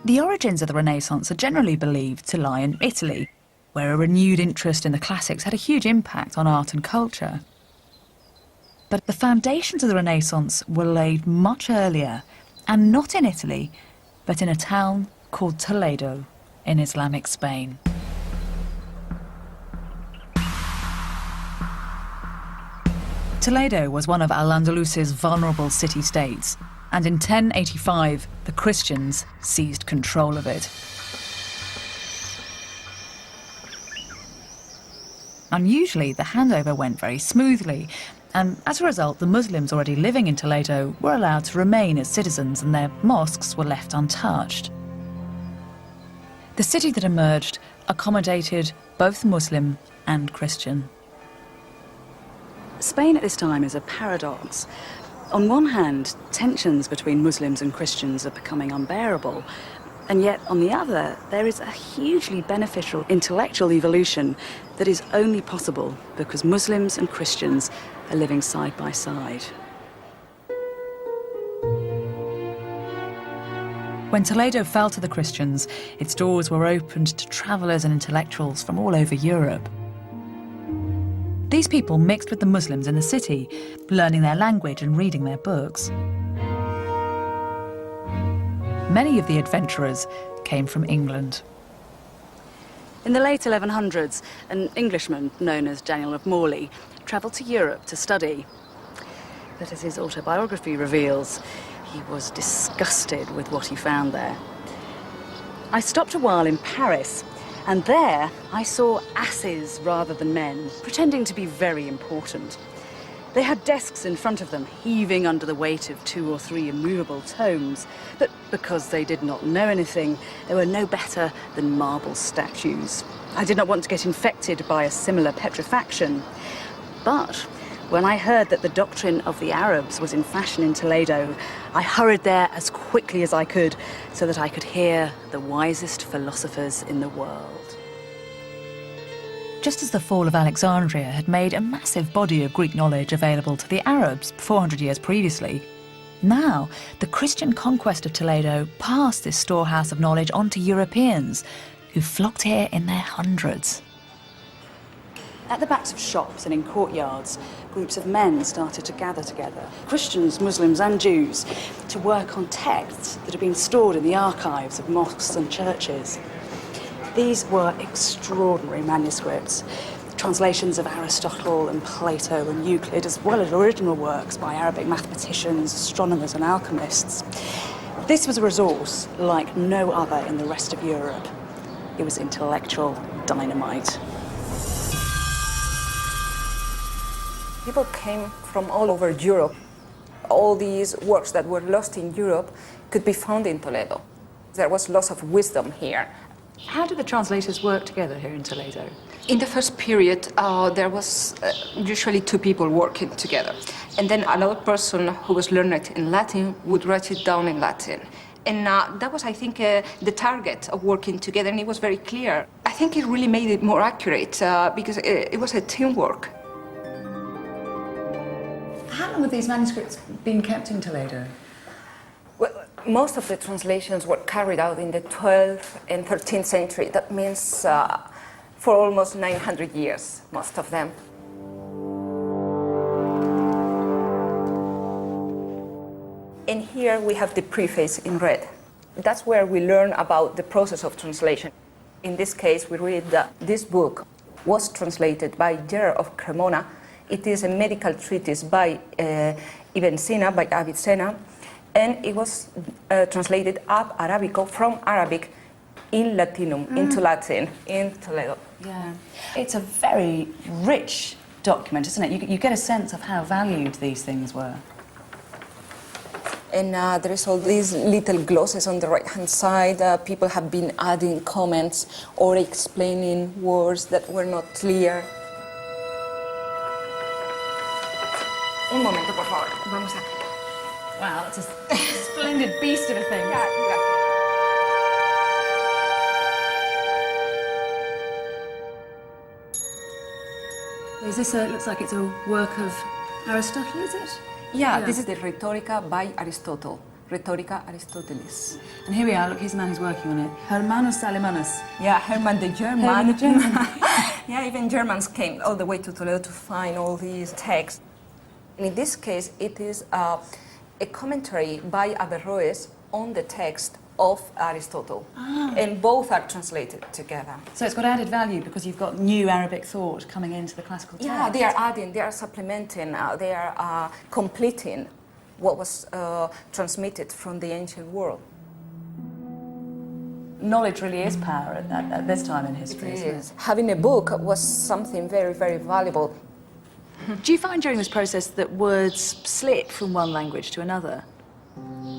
The origins of the Renaissance are generally believed to lie in Italy, where a renewed interest in the classics had a huge impact on art and culture. But the foundations of the Renaissance were laid much earlier, and not in Italy, but in a town called Toledo in Islamic Spain. Toledo was one of Al-Andalus's vulnerable city-states, and in 1085, the Christians seized control of it. Unusually, the handover went very smoothly, and as a result, the Muslims already living in Toledo were allowed to remain as citizens and their mosques were left untouched. The city that emerged accommodated both Muslim and Christian. Spain at this time is a paradox. On one hand, tensions between Muslims and Christians are becoming unbearable, and yet on the other, there is a hugely beneficial intellectual evolution that is only possible because Muslims and Christians are living side by side. When Toledo fell to the Christians, its doors were opened to travellers and intellectuals from all over Europe. These people mixed with the Muslims in the city, learning their language and reading their books. Many of the adventurers came from England. In the late 1100s, an Englishman known as Daniel of Morley travelled to Europe to study. But as his autobiography reveals, he was disgusted with what he found there. I stopped a while in Paris, and there I saw asses rather than men, pretending to be very important. They had desks in front of them, heaving under the weight of 2 or 3 immovable tomes. But because they did not know anything, they were no better than marble statues. I did not want to get infected by a similar petrifaction. But when I heard that the doctrine of the Arabs was in fashion in Toledo, I hurried there as quickly as I could so that I could hear the wisest philosophers in the world. Just as the fall of Alexandria had made a massive body of Greek knowledge available to the Arabs 400 years previously, now the Christian conquest of Toledo passed this storehouse of knowledge on to Europeans, who flocked here in their hundreds. At the backs of shops and in courtyards, groups of men started to gather together, Christians, Muslims and Jews, to work on texts that had been stored in the archives of mosques and churches. These were extraordinary manuscripts, translations of Aristotle and Plato and Euclid, as well as original works by Arabic mathematicians, astronomers and alchemists. This was a resource like no other in the rest of Europe. It was intellectual dynamite. People came from all over Europe. All these works that were lost in Europe could be found in Toledo. There was lots of wisdom here. How did the translators work together here in Toledo? In the first period, there was usually 2 people working together. And then another person who was learned in Latin would write it down in Latin. And that was, I think, the target of working together, and it was very clear. I think it really made it more accurate because it was a teamwork. How long have these manuscripts been kept in Toledo? Well, most of the translations were carried out in the 12th and 13th century. That means for almost 900 years, most of them. And here we have the preface in red. That's where we learn about the process of translation. In this case, we read that this book was translated by Gerard of Cremona. It is a medical treatise by Ibn Sina, by Avicenna, and it was translated ab Arabico, from Arabic in Latinum, into Latin, in Toledo. Yeah. It's a very rich document, isn't it? You get a sense of how valued these things were. And there is all these little glosses on the right-hand side. People have been adding comments or explaining words that were not clear. Un momento, por favor. Vamos a... Wow, that's a splendid beast of a thing. Yeah, exactly. Is this looks like it's a work of Aristotle, is it? Yeah, this is the Rhetorica by Aristotle. Rhetorica Aristotelis. And here we are, look, here's the man who's working on it. Hermanus Alemanus. Yeah, Herman the German. Herman the German. Yeah, even Germans came all the way to Toledo to find all these texts. And in this case, it is a commentary by Averroes on the text of Aristotle. And both are translated together. So it's got added value because you've got new Arabic thought coming into the classical text. Yeah, they are adding, they are supplementing, they are completing what was transmitted from the ancient world. Knowledge really is power at this time in history, isn't it? Having a book was something very, very valuable. Do you find during this process that words slip from one language to another?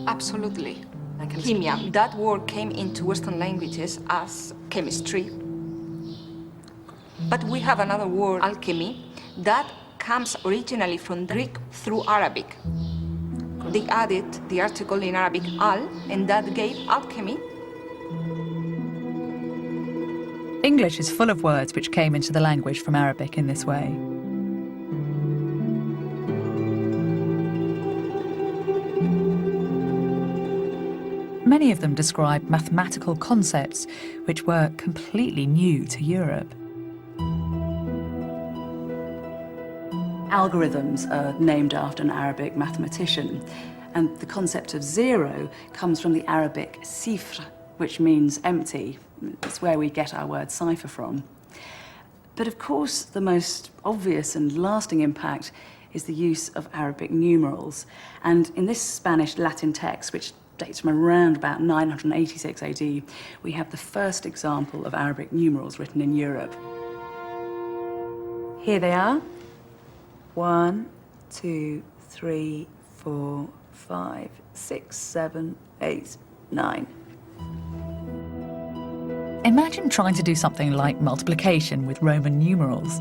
Absolutely. Chemia, that word came into Western languages as chemistry. But we have another word, alchemy, that comes originally from Greek through Arabic. They added the article in Arabic, al, and that gave alchemy. English is full of words which came into the language from Arabic in this way. Many of them describe mathematical concepts which were completely new to Europe. Algorithms are named after an Arabic mathematician, and the concept of zero comes from the Arabic sifr, which means empty. It's where we get our word cipher from. But of course, the most obvious and lasting impact is the use of Arabic numerals. And in this Spanish-Latin text, which dates from around about 986 AD, we have the first example of Arabic numerals written in Europe. Here they are. 1, 2, 3, 4, 5, 6, 7, 8, 9. Imagine trying to do something like multiplication with Roman numerals.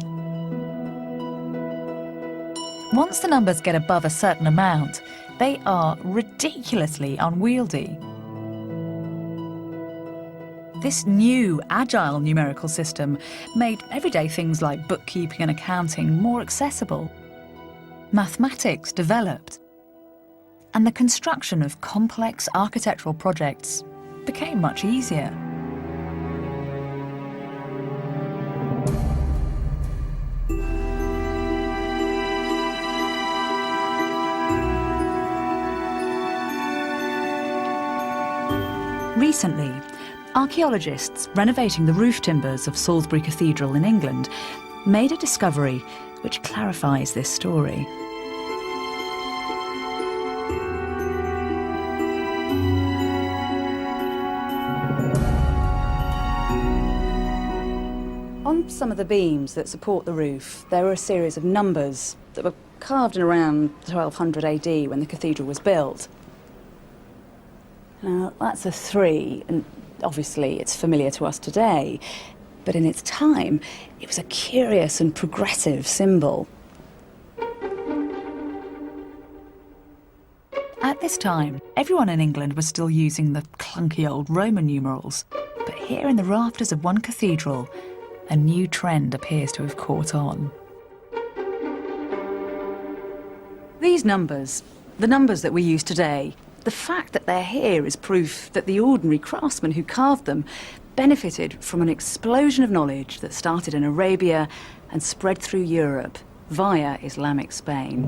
Once the numbers get above a certain amount, they are ridiculously unwieldy. This new, agile numerical system made everyday things like bookkeeping and accounting more accessible. Mathematics developed, and the construction of complex architectural projects became much easier. Recently, archaeologists renovating the roof timbers of Salisbury Cathedral in England made a discovery which clarifies this story. On some of the beams that support the roof, there are a series of numbers that were carved in around 1200 AD when the cathedral was built. Now, that's a 3, and obviously it's familiar to us today, but in its time, it was a curious and progressive symbol. At this time, everyone in England was still using the clunky old Roman numerals, but here in the rafters of one cathedral, a new trend appears to have caught on. These numbers, the numbers that we use today, the fact that they're here is proof that the ordinary craftsmen who carved them benefited from an explosion of knowledge that started in Arabia and spread through Europe via Islamic Spain.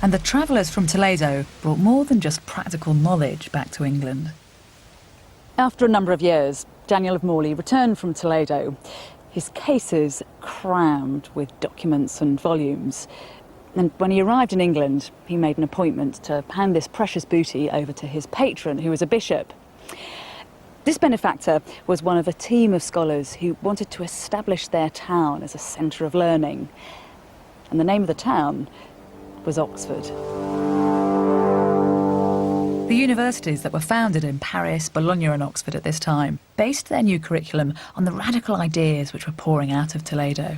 And the travellers from Toledo brought more than just practical knowledge back to England. After a number of years, Daniel of Morley returned from Toledo, his cases crammed with documents and volumes. And when he arrived in England, he made an appointment to hand this precious booty over to his patron, who was a bishop. This benefactor was one of a team of scholars who wanted to establish their town as a centre of learning. And the name of the town was Oxford. The universities that were founded in Paris, Bologna and Oxford at this time based their new curriculum on the radical ideas which were pouring out of Toledo.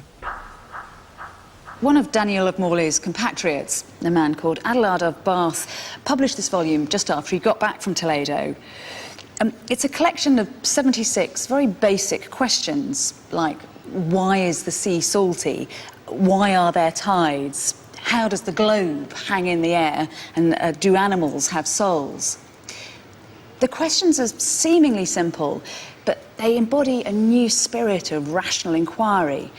One of Daniel of Morley's compatriots, a man called Adelard of Bath, published this volume just after he got back from Toledo. It's a collection of 76 very basic questions, like why is the sea salty? Why are there tides? How does the globe hang in the air? And do animals have souls? The questions are seemingly simple, but they embody a new spirit of rational inquiry,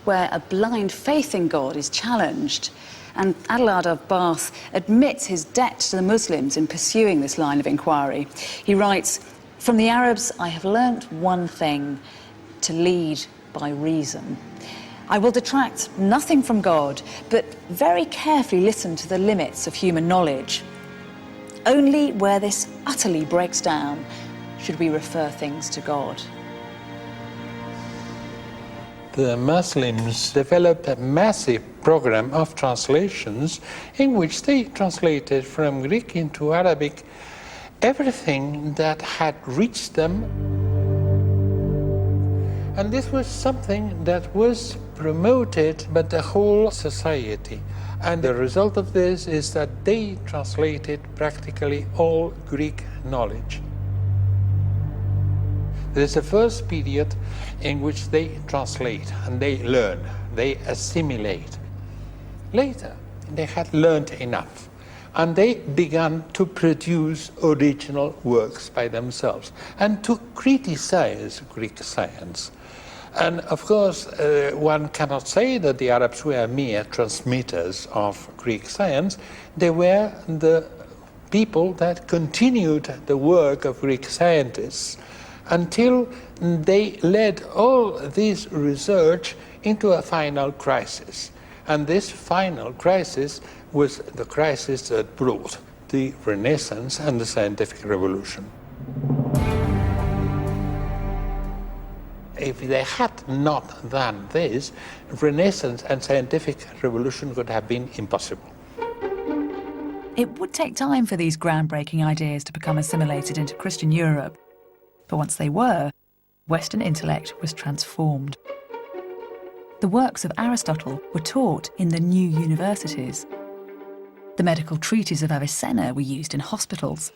where a blind faith in God is challenged. And Adelard of Bath admits his debt to the Muslims in pursuing this line of inquiry. He writes, "From the Arabs I have learnt one thing, to lead by reason. I will detract nothing from God, but very carefully listen to the limits of human knowledge. Only where this utterly breaks down should we refer things to God." The Muslims developed a massive program of translations in which they translated from Greek into Arabic everything that had reached them. And this was something that was promoted by the whole society. And the result of this is that they translated practically all Greek knowledge. There is a first period in which they translate and they learn, they assimilate. Later, they had learned enough and they began to produce original works by themselves and to criticize Greek science. And of course, one cannot say that the Arabs were mere transmitters of Greek science. They were the people that continued the work of Greek scientists until they led all this research into a final crisis. And this final crisis was the crisis that brought the Renaissance and the scientific revolution. if they had not done this, Renaissance and scientific revolution would have been impossible. It would take time for these groundbreaking ideas to become assimilated into Christian Europe. But once they were, Western intellect was transformed. The works of Aristotle were taught in the new universities. The medical treatises of Avicenna were used in hospitals.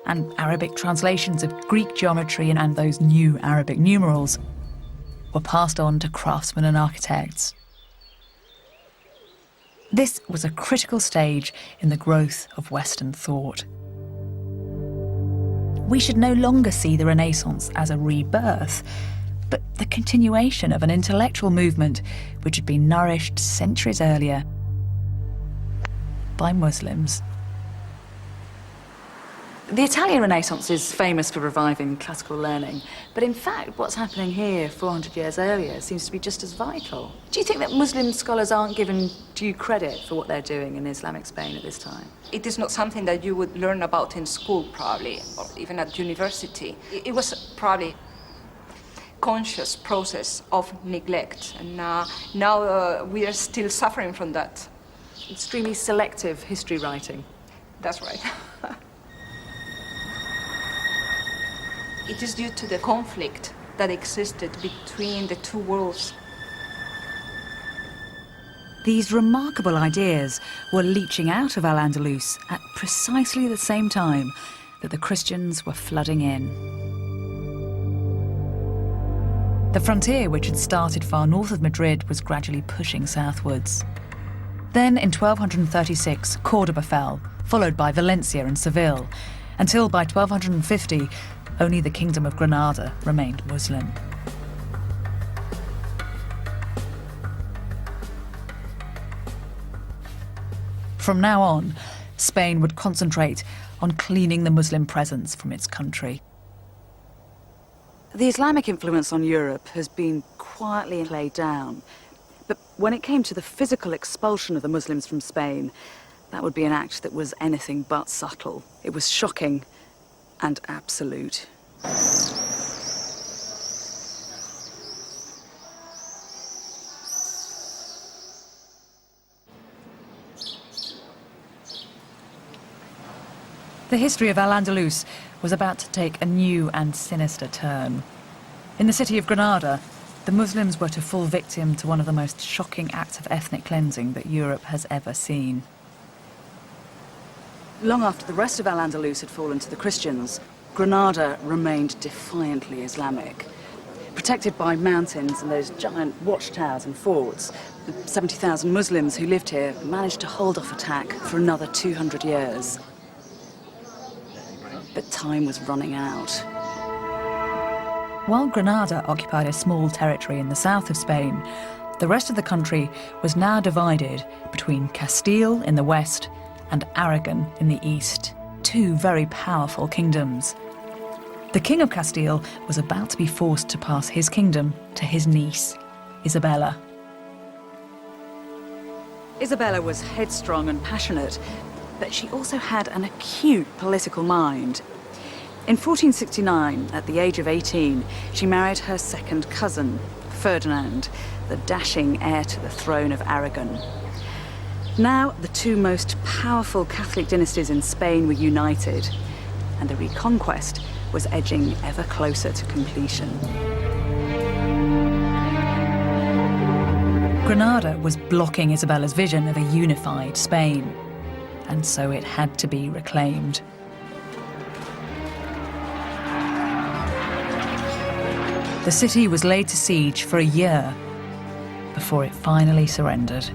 And Arabic translations of Greek geometry and those new Arabic numerals were passed on to craftsmen and architects. This was a critical stage in the growth of Western thought. We should no longer see the Renaissance as a rebirth, but the continuation of an intellectual movement which had been nourished centuries earlier by Muslims. The Italian Renaissance is famous for reviving classical learning, but in fact what's happening here 400 years earlier seems to be just as vital. Do you think that Muslim scholars aren't given due credit for what they're doing in Islamic Spain at this time? It is not something that you would learn about in school, probably, or even at university. It was probably conscious process of neglect, and now we are still suffering from that. Extremely selective history writing. That's right. It is due to the conflict that existed between the two worlds. These remarkable ideas were leaching out of Al-Andalus at precisely the same time that the Christians were flooding in. The frontier, which had started far north of Madrid, was gradually pushing southwards. Then, in 1236, Cordoba fell, followed by Valencia and Seville, until by 1250, only the Kingdom of Granada remained Muslim. From now on, Spain would concentrate on cleaning the Muslim presence from its country. The Islamic influence on Europe has been quietly laid down, but when it came to the physical expulsion of the Muslims from Spain, that would be an act that was anything but subtle. It was shocking and absolute. The history of Al-Andalus was about to take a new and sinister turn. In the city of Granada, the Muslims were to fall victim to one of the most shocking acts of ethnic cleansing that Europe has ever seen. Long after the rest of Al-Andalus had fallen to the Christians, Granada remained defiantly Islamic. Protected by mountains and those giant watchtowers and forts, the 70,000 Muslims who lived here managed to hold off attack for another 200 years. But time was running out. While Granada occupied a small territory in the south of Spain, the rest of the country was now divided between Castile in the west and Aragon in the east, two very powerful kingdoms. The King of Castile was about to be forced to pass his kingdom to his niece, Isabella. Isabella was headstrong and passionate, but she also had an acute political mind. In 1469, at the age of 18, she married her second cousin, Ferdinand, the dashing heir to the throne of Aragon. Now, the two most powerful Catholic dynasties in Spain were united, and the Reconquest was edging ever closer to completion. Granada was blocking Isabella's vision of a unified Spain, and so it had to be reclaimed. The city was laid to siege for a year before it finally surrendered.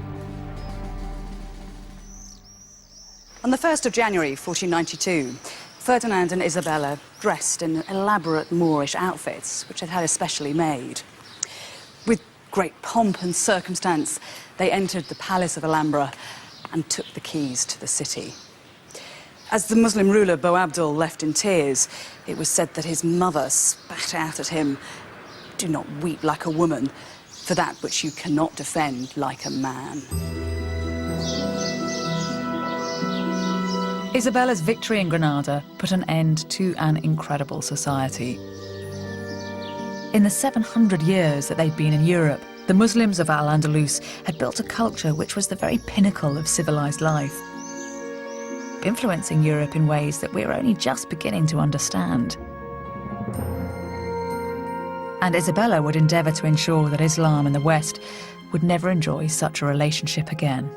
On the 1st of January 1492, Ferdinand and Isabella, dressed in elaborate Moorish outfits, which they'd had especially made. With great pomp and circumstance, they entered the Palace of Alhambra and took the keys to the city. As the Muslim ruler Boabdil left in tears, it was said that his mother spat out at him, "Do not weep like a woman, for that which you cannot defend like a man." Isabella's victory in Granada put an end to an incredible society. In the 700 years that they'd been in Europe, the Muslims of Al-Andalus had built a culture which was the very pinnacle of civilized life, influencing Europe in ways that we're only just beginning to understand. And Isabella would endeavour to ensure that Islam and the West would never enjoy such a relationship again.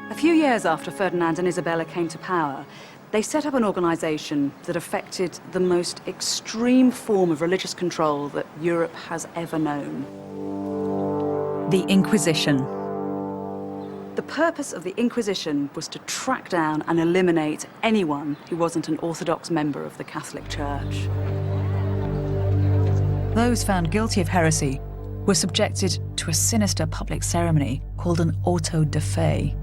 A few years after Ferdinand and Isabella came to power, they set up an organisation that affected the most extreme form of religious control that Europe has ever known. The Inquisition. The purpose of the Inquisition was to track down and eliminate anyone who wasn't an Orthodox member of the Catholic Church. Those found guilty of heresy were subjected to a sinister public ceremony called an auto de fe.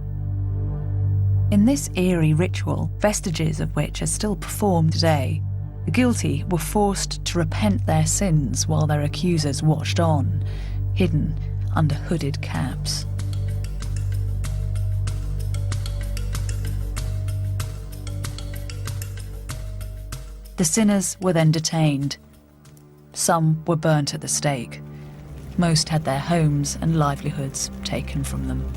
In this eerie ritual, vestiges of which are still performed today, the guilty were forced to repent their sins while their accusers watched on, hidden under hooded caps. The sinners were then detained. Some were burnt at the stake. Most had their homes and livelihoods taken from them.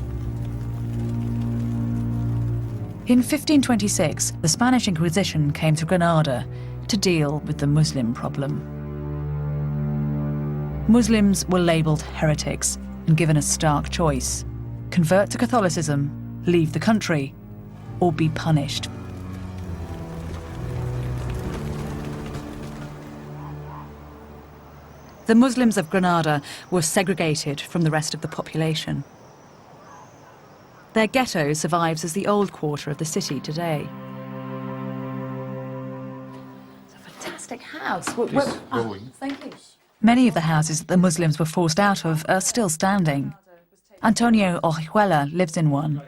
In 1526, the Spanish Inquisition came to Granada to deal with the Muslim problem. Muslims were labelled heretics and given a stark choice: convert to Catholicism, leave the country, or be punished. The Muslims of Granada were segregated from the rest of the population. Their ghetto survives as the old quarter of the city today. It's a fantastic house. Thank you. Many of the houses that the Muslims were forced out of are still standing. Antonio Orihuela lives in one.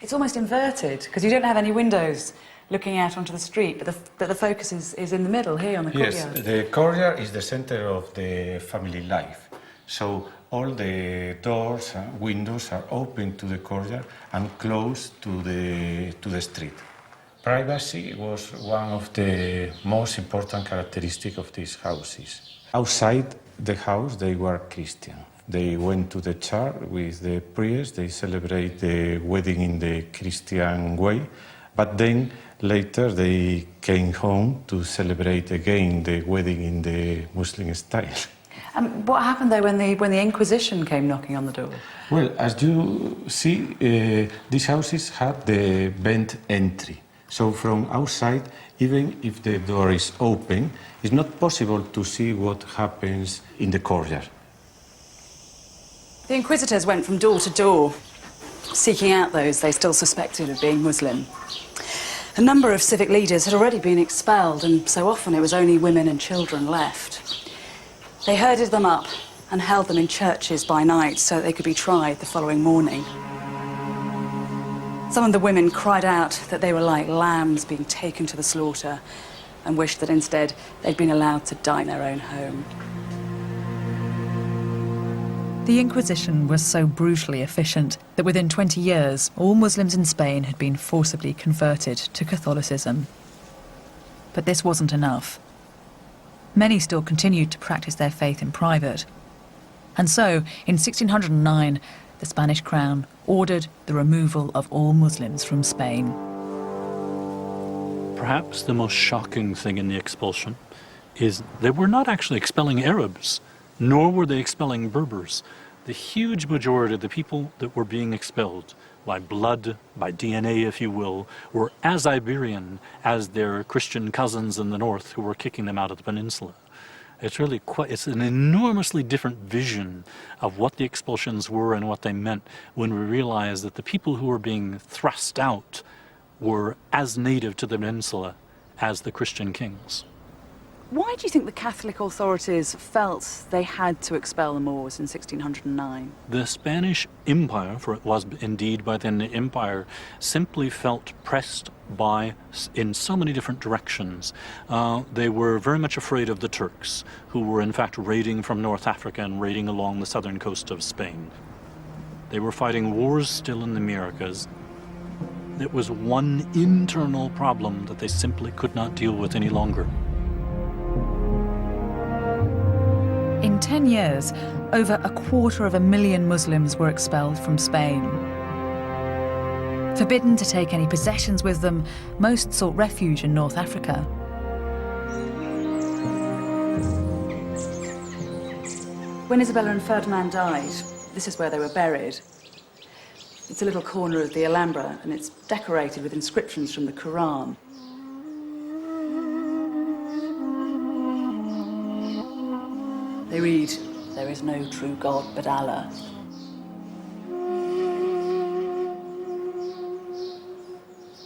It's almost inverted, because you don't have any windows looking out onto the street, but the focus is in the middle here on the courtyard. Yes, the courtyard is the center of the family life. So all the doors and windows are open to the courtyard and closed to the street. Privacy was one of the most important characteristics of these houses. Outside the house, they were Christian. They went to the church with the priest. They celebrate the wedding in the Christian way, but then later they came home to celebrate again the wedding in the Muslim style. What happened though when the Inquisition came knocking on the door? Well, as you see, these houses had the bent entry. So from outside, even if the door is open, it's not possible to see what happens in the courtyard. The Inquisitors went from door to door, seeking out those they still suspected of being Muslim. A number of civic leaders had already been expelled, and so often it was only women and children left. They herded them up and held them in churches by night so that they could be tried the following morning. Some of the women cried out that they were like lambs being taken to the slaughter and wished that instead they'd been allowed to die in their own home. The Inquisition was so brutally efficient that within 20 years, all Muslims in Spain had been forcibly converted to Catholicism. But this wasn't enough. Many still continued to practice their faith in private. And so, in 1609, the Spanish crown ordered the removal of all Muslims from Spain. Perhaps the most shocking thing in the expulsion is they were not actually expelling Arabs, nor were they expelling Berbers. The huge majority of the people that were being expelled by blood, by DNA, if you will, were as Iberian as their Christian cousins in the north who were kicking them out of the peninsula. It's really it's an enormously different vision of what the expulsions were and what they meant when we realize that the people who were being thrust out were as native to the peninsula as the Christian kings. Why do you think the Catholic authorities felt they had to expel the Moors in 1609? The Spanish Empire, for it was indeed by then the Empire, simply felt pressed in so many different directions. They were very much afraid of the Turks, who were in fact raiding from North Africa and raiding along the southern coast of Spain. They were fighting wars still in the Americas. It was one internal problem that they simply could not deal with any longer. In 10 years, over 250,000 Muslims were expelled from Spain. Forbidden to take any possessions with them, most sought refuge in North Africa. When Isabella and Ferdinand died, this is where they were buried. It's a little corner of the Alhambra, and it's decorated with inscriptions from the Quran. They read, "There is no true God but Allah."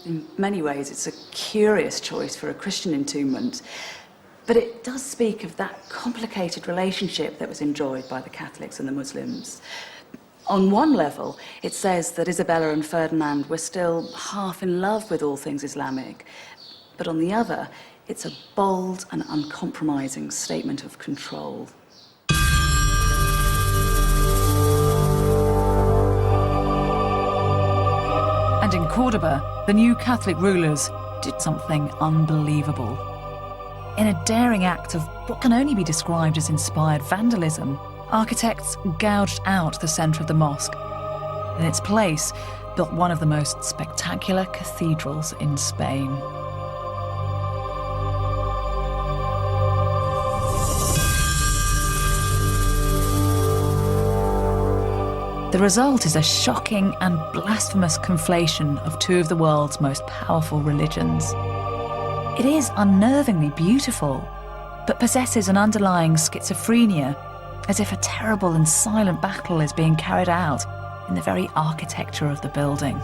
In many ways, it's a curious choice for a Christian entombment, but it does speak of that complicated relationship that was enjoyed by the Catholics and the Muslims. On one level, it says that Isabella and Ferdinand were still half in love with all things Islamic, but on the other, it's a bold and uncompromising statement of control. And in Cordoba, the new Catholic rulers did something unbelievable. In a daring act of what can only be described as inspired vandalism, architects gouged out the centre of the mosque. In its place, built one of the most spectacular cathedrals in Spain. The result is a shocking and blasphemous conflation of two of the world's most powerful religions. It is unnervingly beautiful, but possesses an underlying schizophrenia, as if a terrible and silent battle is being carried out in the very architecture of the building.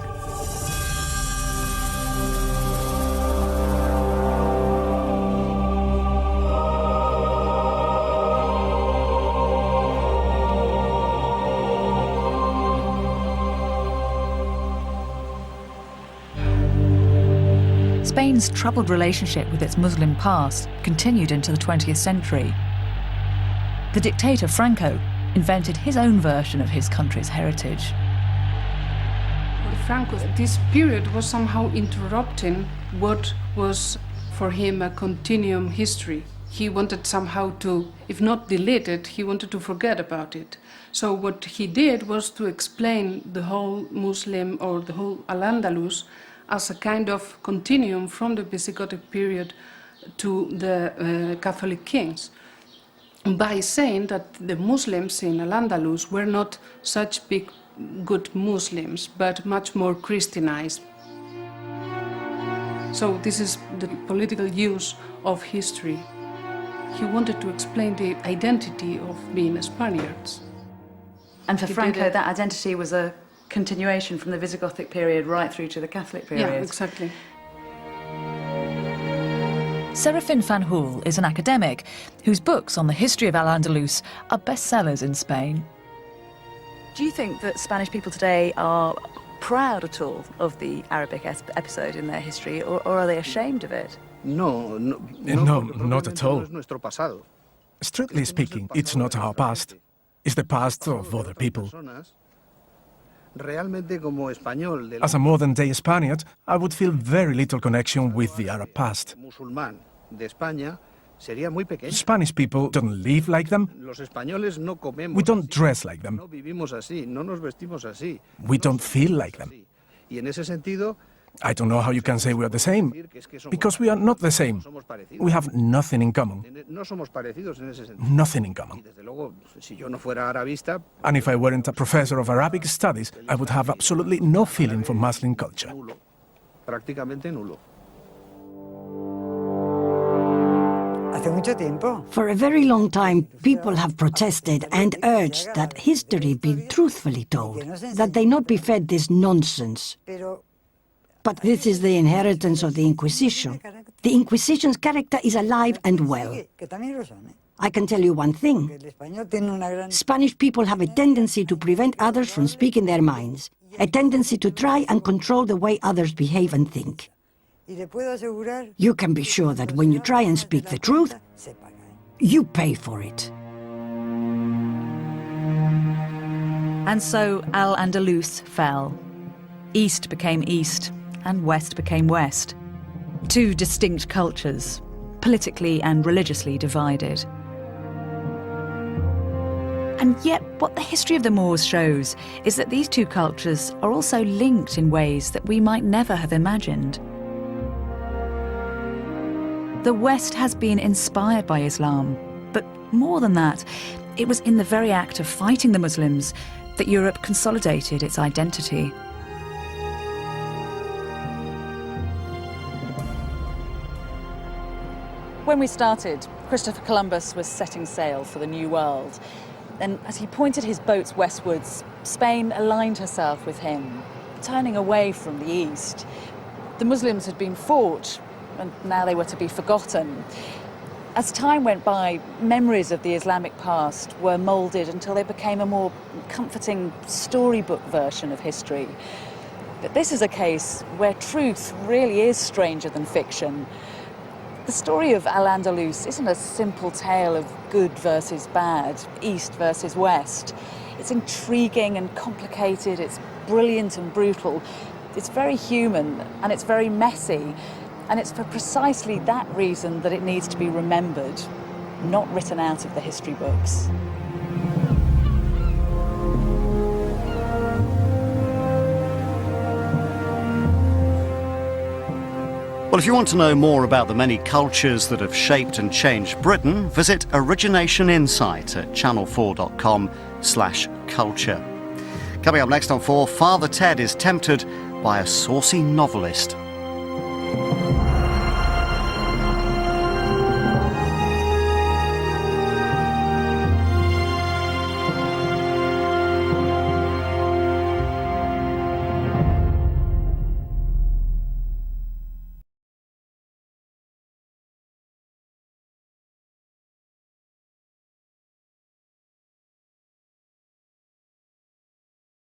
Spain's troubled relationship with its Muslim past continued into the 20th century. The dictator Franco invented his own version of his country's heritage. Franco, this period was somehow interrupting what was for him a continuum history. He wanted somehow to, if not delete it, he wanted to forget about it. So what he did was to explain the whole Muslim or the whole Al-Andalus as a kind of continuum from the Visigothic period to the Catholic kings, by saying that the Muslims in Al-Andalus were not such big, good Muslims, but much more Christianized. So this is the political use of history. He wanted to explain the identity of being Spaniards. And for Franco, that identity was a continuation from the Visigothic period right through to the Catholic period. Yeah, exactly. Serafin Fanjul is an academic whose books on the history of Al-Andalus are bestsellers in Spain. Do you think that Spanish people today are proud at all of the Arabic episode in their history, or are they ashamed of it? No, not at all. Strictly speaking, it's not our past. It's the past of other people. As a modern-day Spaniard, I would feel very little connection with the Arab past. Spanish people don't live like them. We don't dress like them. We don't feel like them. I don't know how you can say we are the same, because we are not the same. We have nothing in common. Nothing in common. And if I weren't a professor of Arabic studies, I would have absolutely no feeling for Muslim culture. For a very long time, people have protested and urged that history be truthfully told, that they not be fed this nonsense. But this is the inheritance of the Inquisition. The Inquisition's character is alive and well. I can tell you one thing. Spanish people have a tendency to prevent others from speaking their minds, a tendency to try and control the way others behave and think. You can be sure that when you try and speak the truth, you pay for it. And so Al-Andalus fell. East became East, and West became West. Two distinct cultures, politically and religiously divided. And yet, what the history of the Moors shows is that these two cultures are also linked in ways that we might never have imagined. The West has been inspired by Islam, but more than that, it was in the very act of fighting the Muslims that Europe consolidated its identity. When we started, Christopher Columbus was setting sail for the New World. And as he pointed his boats westwards, Spain aligned herself with him, turning away from the east. The Muslims had been fought, and now they were to be forgotten. As time went by, memories of the Islamic past were moulded until they became a more comforting storybook version of history. But this is a case where truth really is stranger than fiction. The story of Al-Andalus isn't a simple tale of good versus bad, east versus west. It's intriguing and complicated, it's brilliant and brutal, it's very human and it's very messy. And it's for precisely that reason that it needs to be remembered, not written out of the history books. Well, if you want to know more about the many cultures that have shaped and changed Britain, visit Origination Insight at channel4.com/culture. Coming up next on 4, Father Ted is tempted by a saucy novelist.